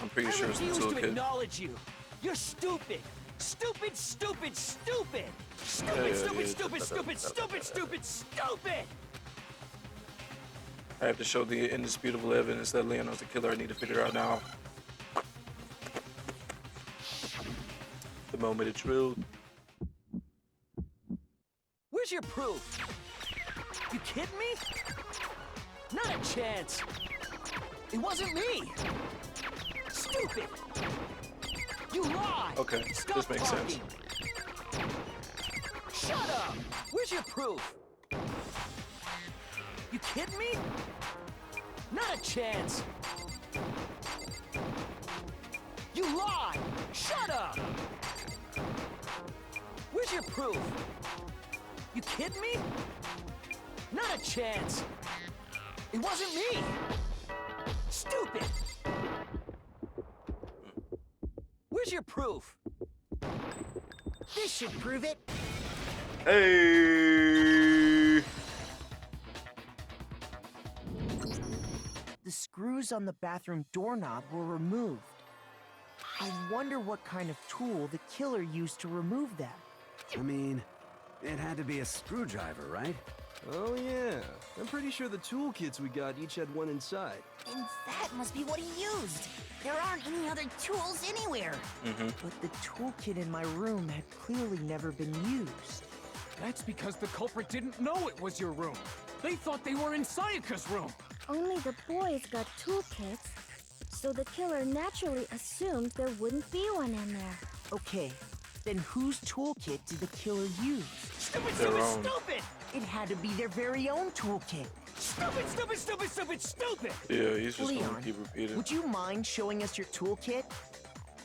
I'm pretty sure it's the toolkit. I refuse to toolkit. acknowledge you. You're stupid. Stupid, stupid, stupid. Stupid, stupid. I have to show the indisputable evidence that Leon's the killer. I need to figure it out now. The moment of truth. Where's your proof? You kidding me? Not a chance. It wasn't me. Stupid. You lied. Okay, Stop this makes talking. sense. Shut up. Where's your proof? You kidding me? Not a chance. You lied. Shut up. Where's your proof? You kidding me? Not a chance. It wasn't me. Stupid. Where's your proof? This should prove it. Hey! The screws on the bathroom doorknob were removed. I wonder what kind of tool the killer used to remove them. I mean, it had to be a screwdriver, right? Oh yeah, I'm pretty sure the toolkits we got each had one inside. And that must be what he used. There aren't any other tools anywhere. But the toolkit in my room had clearly never been used. That's because the culprit didn't know it was your room. They thought they were in Sayaka's room. Only the boys got toolkits, so the killer naturally assumed there wouldn't be one in there. Okay, then whose toolkit did the killer use? Stupid, Their stupid, own. stupid! It had to be their very own toolkit. Stupid, stupid, stupid, stupid, stupid! Yeah, he's just Leon, gonna keep repeating. would you mind showing us your toolkit?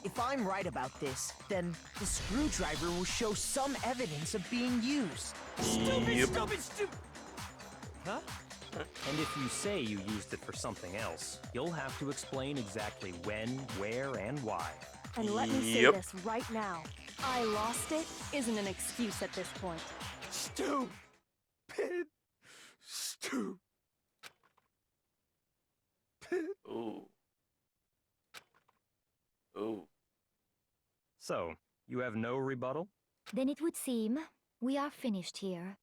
If I'm right about this, then the screwdriver will show some evidence of being used. Stupid, stupid, stupid! Huh? And if you say you used it for something else, you'll have to explain exactly when, where, and why. And let me say Yep. this right now. I lost it isn't an excuse at this point. Stupid. Stupid. Ooh. Ooh. So, you have no rebuttal? Then it would seem we are finished here.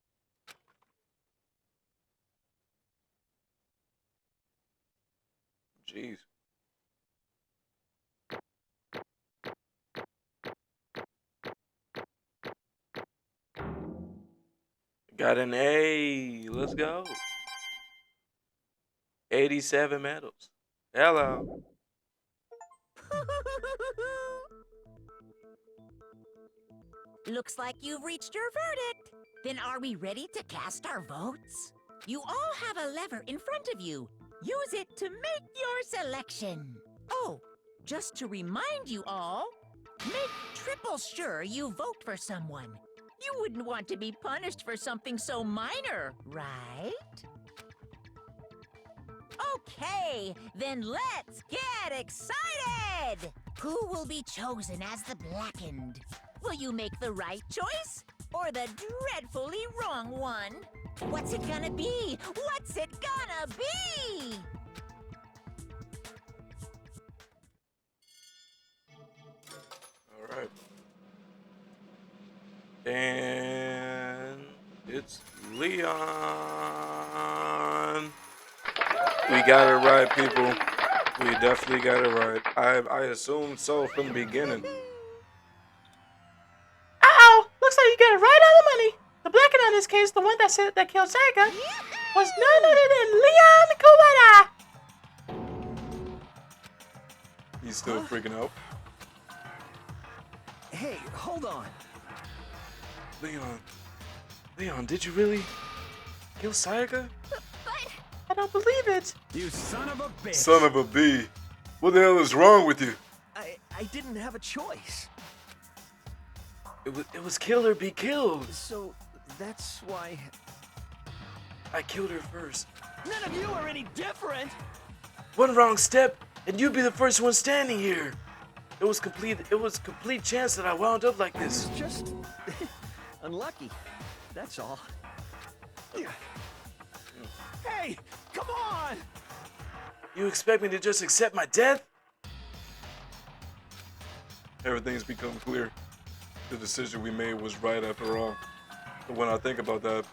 Jeez. Got an A. Let's go. 87 medals. Hello. Looks like you've reached your verdict. Then are we ready to cast our votes? You all have a lever in front of you. Use it to make your selection. Oh, just to remind you all, make triple sure you vote for someone. You wouldn't want to be punished for something so minor, right? Okay, then let's get excited! Who will be chosen as the Blackened? Will you make the right choice or the dreadfully wrong one? What's it gonna be? What's it gonna be? All right. And it's Leon. We got it right, people. We definitely got it right. I assumed so from the beginning. Uh-oh! Looks like you got it right on the money. The Blackened in this case, the one that said that killed Sayaka, was none other than Leon Kawada. He's still freaking out. Hey, hold on. Leon, did you really kill Sayaka? I don't believe it. You son of a bitch. Son of a bee. What the hell is wrong with you? I didn't have a choice. It was kill or be killed. So that's why I killed her first. none of you are any different. One wrong step, and you'd be the first one standing here. It was complete chance that I wound up like this. Just unlucky. That's all. Hey, come on! You expect me to just accept my death? Everything's become clear. The decision we made was right after all. But when I think about that,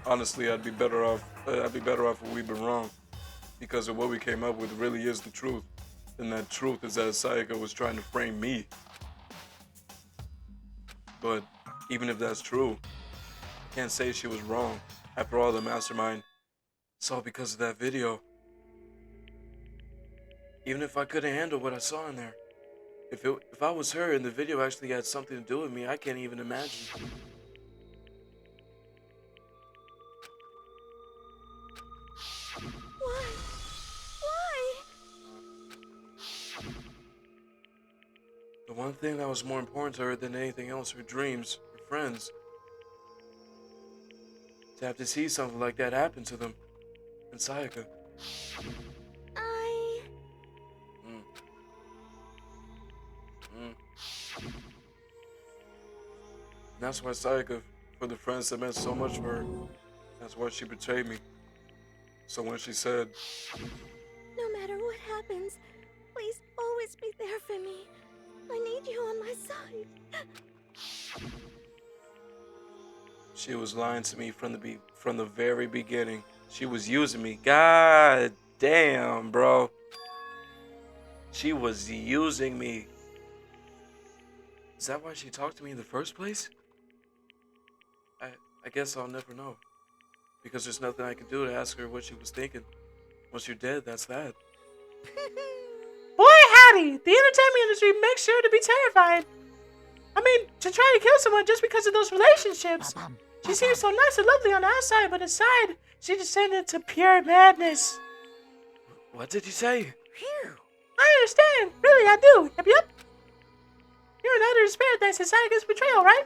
honestly, I'd be better off if we'd been wrong. Because of what we came up with really is the truth. And that truth is that Sayaka was trying to frame me. But even if that's true, I can't say she was wrong. After all, the mastermind, it's all because of that video. Even if I couldn't handle what I saw in there. If I was her and the video actually had something to do with me, I can't even imagine. Why? The one thing that was more important to her than anything else, her dreams, her friends. To have to see something like that happen to them. And Sayaka. And that's why Sayaka, for the friends that meant so much to her, that's why she betrayed me. So when she said, No matter what happens, please always be there for me. I need you on my side. she was lying to me from the very beginning. She was using me. God damn, bro. She was using me. Is that why she talked to me in the first place? I guess I'll never know. Because there's nothing I can do to ask her what she was thinking. Once you're dead, that's that. Boy, howdy! The entertainment industry makes sure to be terrified. I mean, to try to kill someone just because of those relationships. She seems so nice and lovely on the outside, but inside, she descended into pure madness. What did you say? I understand. Really, I do. Yep. You're an utter despair thanks to Sayaka's betrayal, right?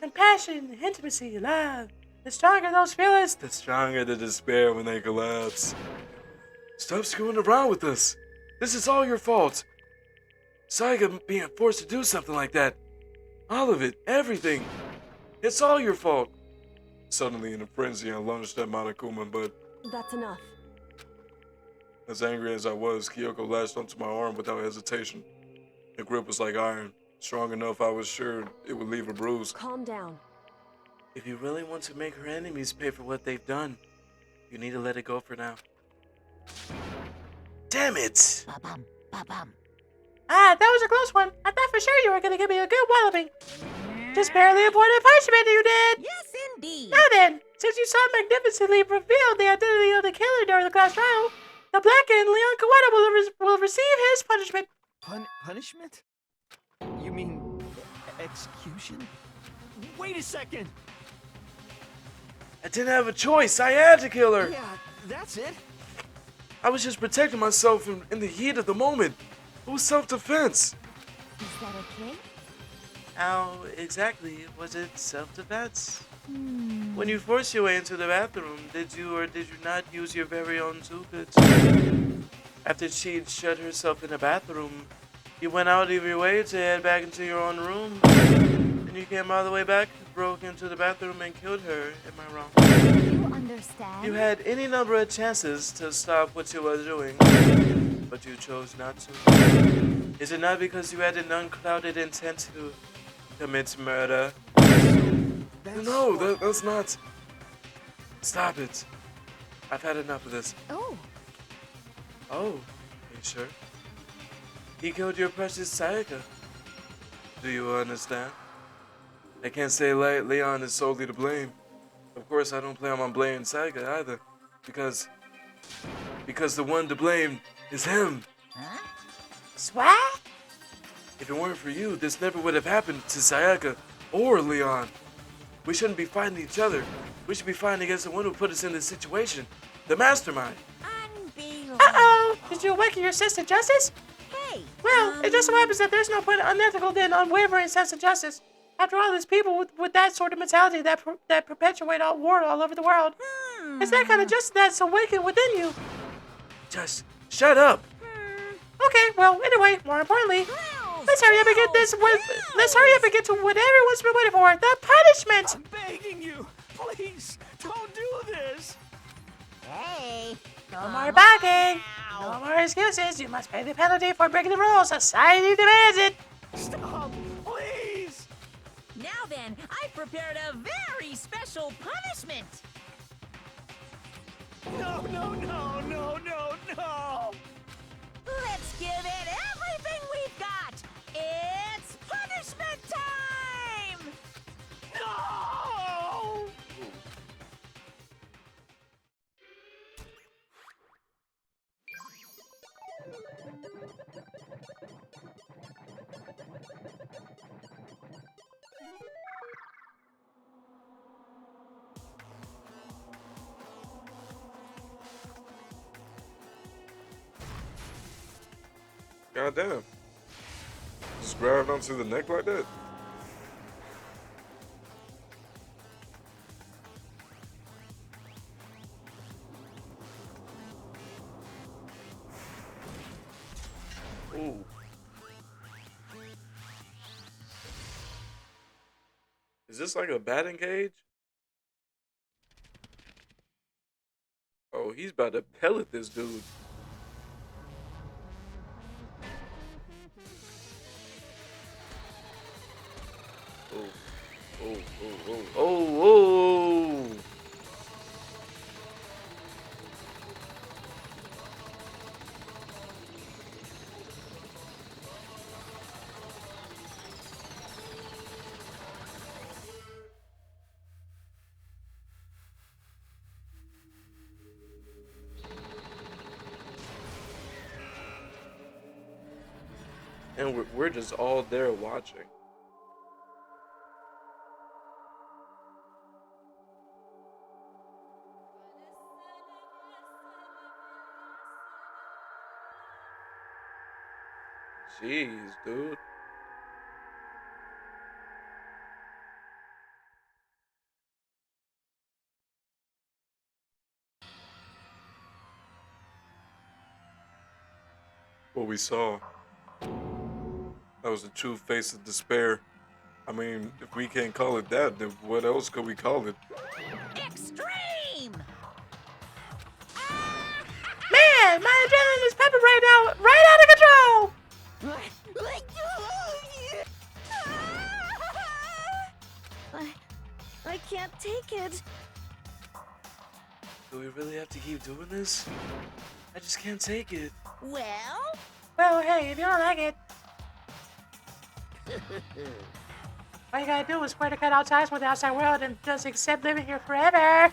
Compassion, intimacy, love. The stronger those feelings, The stronger the despair when they collapse. Stop screwing around with us. This is all your fault. Sayaka being forced to do something like that. All of it. Everything. It's all your fault. Suddenly in a frenzy, I lunged at Monokuma, but That's enough. as angry as I was, Kyoko latched onto my arm without hesitation. The grip was like iron, strong enough I was sure it would leave a bruise. Calm down. If you really want to make her enemies pay for what they've done, you need to let it go for now. Damn it! Ba-bum, ba-bum. Ah, that was a close one. I thought for sure you were gonna give me a good walloping. Just barely avoided punishment, you did! Yes, indeed. Now then, since you so magnificently revealed the identity of the killer during the class trial, the blackened Leon Kawada will receive his punishment. Punishment? You mean execution? Wait a second! I didn't have a choice. I had to kill her. Yeah, that's it. I was just protecting myself in the heat of the moment. It was self-defense. Is that okay? How exactly was it self-defense? When you forced your way into the bathroom, did you or did you not use your very own toolkit? After she'd shut herself in the bathroom, you went out of your way to head back into your own room. And you came all the way back, broke into the bathroom, and killed her. Am I wrong? You understand? You had any number of chances to stop what you were doing, but you chose not to. Is it not because you had an unclouded intent to commit murder? No, that's not. Stop it. I've had enough of this. Oh. Oh, are you sure? He killed your precious Sayaka. Do you understand? I can't say Leon is solely to blame. Of course, I don't plan on blaming Sayaka either, because the one to blame is him. Huh? Swat? If it weren't for you, this never would have happened to Sayaka or Leon. We shouldn't be fighting each other. We should be fighting against the one who put us in this situation, the mastermind. Uh-oh! Did you awaken your sense of justice? Hey! Well, it just so happens that there's no point in unethical then unwavering sense of justice. After all, there's people with that sort of mentality that perpetuate all war all over the world. It's that kind of justice that's awakened within you. Just shut up. Okay, well, anyway, more importantly, let's hurry up and get this. Let's hurry up and get to what everyone's been waiting for: the punishment. I'm begging you, please, don't do this. Hey! No more barking. No more excuses. You must pay the penalty for breaking the rules. Society demands it. Stop, please. Now then, I prepared a very special punishment. No, no, no, no, no, no. Let's give it everything we've got. It's punishment time! No! Goddamn. Just grabbed onto the neck like that? Ooh. Is this like a batting cage? Oh, he's about to pellet this dude. Oh. And we're just all there watching. Jeez, dude. What we saw, that was the true face of despair. I mean, if we can't call it that, then what else could we call it? Extreme! Man, my adrenaline is pumping right now, right out of control! I can't take it. Do we really have to keep doing this? I just can't take it. Well, hey, if you don't like it, all you gotta do is swear to cut all ties with the outside world and just accept living here forever.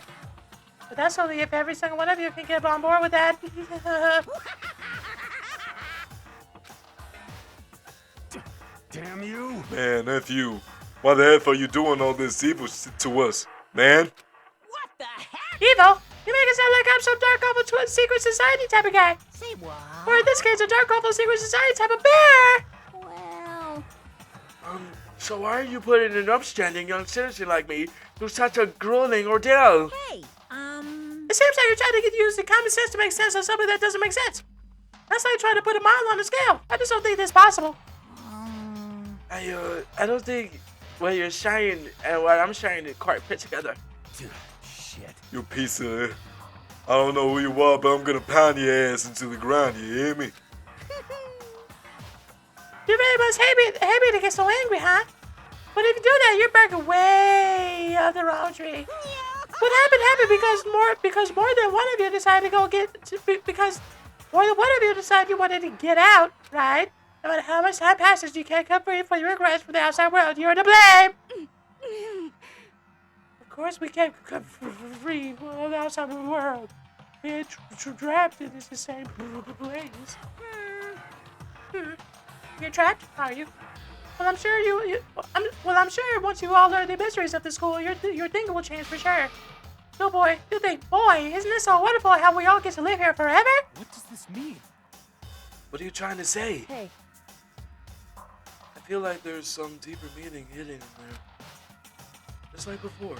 But that's only if every single one of you can get on board with that. Damn you! Man, F you. Why the F are you doing all this evil shit to us, man? Evil? You make it sound like I'm some dark awful secret society type of guy. Say what? Or in this case, a dark awful secret society type of bear. Well... So why are you putting an upstanding young citizen like me through such a grueling ordeal? Hey, It seems like you're trying to get used to common sense to make sense of something that doesn't make sense. That's like trying to put a mile on the scale. I just don't think that's possible. I don't think what you're saying and what I'm saying is quite fit together. Shit. You piece of... I don't know who you are, but I'm gonna pound your ass into the ground, you hear me? You really must hate me to get so angry, huh? But if you do that, you're barking way up the wrong tree. What happened because more than one of you decided to go because more than one of you decided you wanted to get out, right? No matter how much time passes, you can't come free for your regrets from the outside world. You're to blame. Of course, we can't come free from the outside world. We're trapped in this same place. You're trapped, are you? Well, I'm sure I'm sure once you all learn the mysteries of the school, your thinking will change for sure. So, boy, you think, boy, isn't this so wonderful how we all get to live here forever? What does this mean? What are you trying to say? Hey. I feel like there's some deeper meaning hidden in there. Just like before.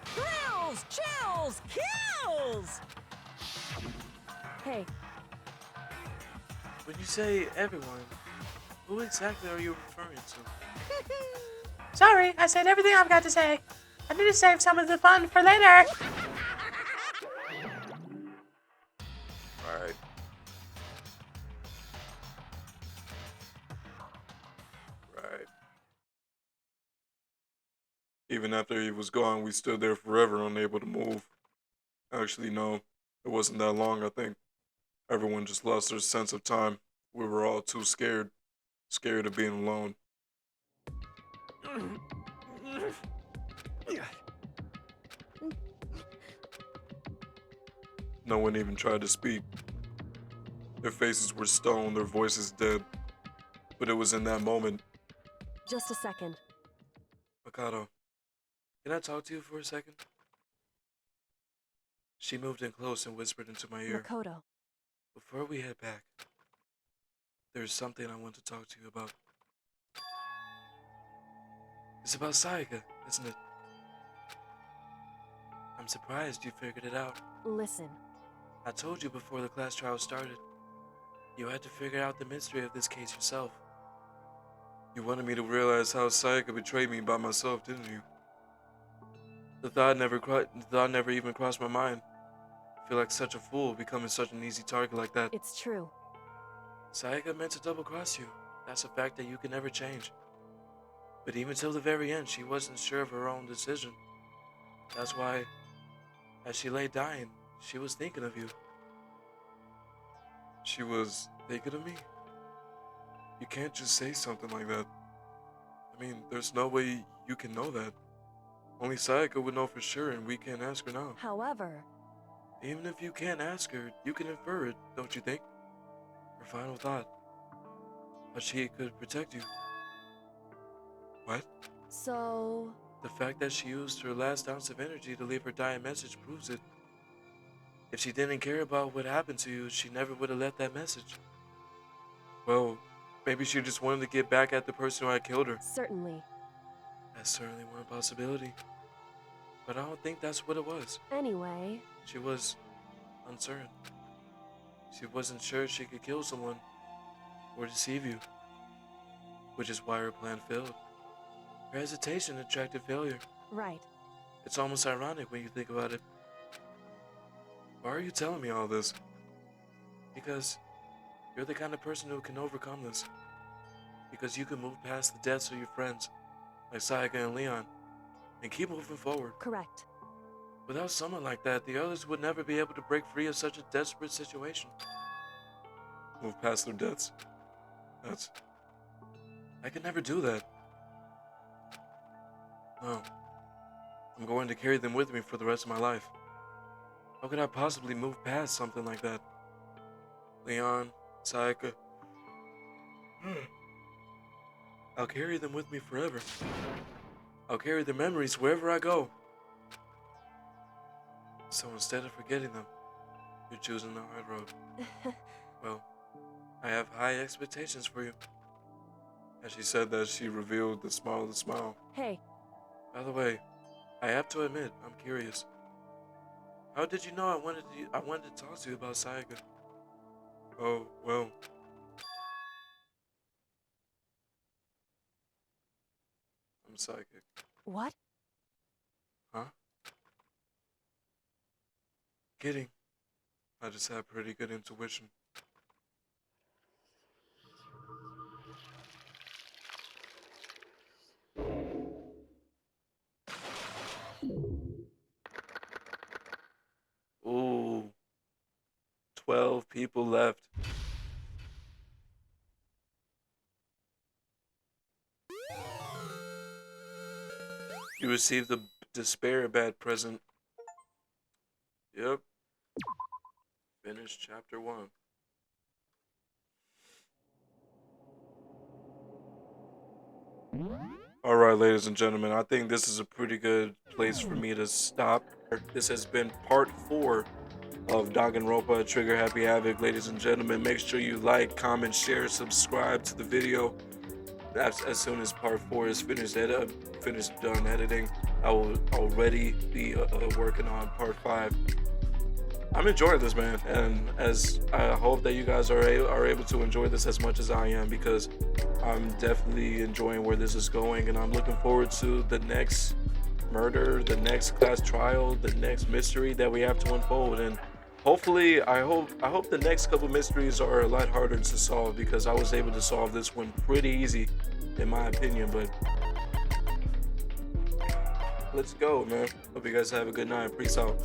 Thrills, chills, kills! Hey. When you say everyone, who exactly are you referring to? Sorry, I said everything I've got to say. I need to save some of the fun for later. Right. Right. Even after he was gone, we stood there forever, unable to move. Actually, no, it wasn't that long, I think. Everyone just lost their sense of time. We were all too scared. Scared of being alone. No one even tried to speak. Their faces were stone, their voices dead. But it was in that moment. Just a second. Mikado, can I talk to you for a second? She moved in close and whispered into my ear. Makoto. Before we head back, there's something I want to talk to you about. It's about Sayaka, isn't it? I'm surprised you figured it out. Listen. I told you before the class trial started. You had to figure out the mystery of this case yourself. You wanted me to realize how Sayaka betrayed me by myself, didn't you? The thought never even crossed my mind. I feel like such a fool becoming such an easy target like that. It's true. Sayaka meant to double-cross you. That's a fact that you can never change. But even till the very end, she wasn't sure of her own decision. That's why, as she lay dying, she was thinking of you. She was thinking of me? You can't just say something like that. I mean, there's no way you can know that. Only Sayaka would know for sure, and we can't ask her now. However... Even if you can't ask her, you can infer it, don't you think? Her final thought. How she could protect you. What? So... The fact that she used her last ounce of energy to leave her dying message proves it. If she didn't care about what happened to you, she never would have left that message. Well, maybe she just wanted to get back at the person who had killed her. Certainly. That's certainly one possibility. But I don't think that's what it was. Anyway... She was uncertain. She wasn't sure she could kill someone or deceive you. Which is why her plan failed. Your hesitation attracted failure. Right. It's almost ironic when you think about it. Why are you telling me all this? Because you're the kind of person who can overcome this. Because you can move past the deaths of your friends, like Sayaka and Leon, and keep moving forward. Correct. Without someone like that, the others would never be able to break free of such a desperate situation. Move past their deaths? I could never do that. No. I'm going to carry them with me for the rest of my life. How could I possibly move past something like that? Leon, Sayaka. I'll carry them with me forever. I'll carry their memories wherever I go. So instead of forgetting them, you're choosing the hard road. Well, I have high expectations for you. As she said that, she revealed the smile. Hey. By the way, I have to admit, I'm curious. How did you know I wanted to talk to you about Sayaka? Oh, well. I'm psychic. What? Huh? Kidding. I just have pretty good intuition. Ooh. 12 people left. You received the Despair Bad present. Yep. Finish chapter 1. Alright, ladies and gentlemen, I think this is a pretty good place for me to stop. This has been part 4 of Danganronpa Trigger Happy Havoc. Ladies and gentlemen, make sure you like, comment, share, subscribe to the video. As soon as part 4 is finished done editing, I will already be working on part 5. I'm enjoying this, man, and as I hope that you guys are able to enjoy this as much as I am, because I'm definitely enjoying where this is going, and I'm looking forward to the next murder, the next class trial, the next mystery that we have to unfold. And hopefully, I hope the next couple mysteries are a lot harder to solve, because I was able to solve this one pretty easy, in my opinion. But let's go, man. Hope you guys have a good night. Peace out.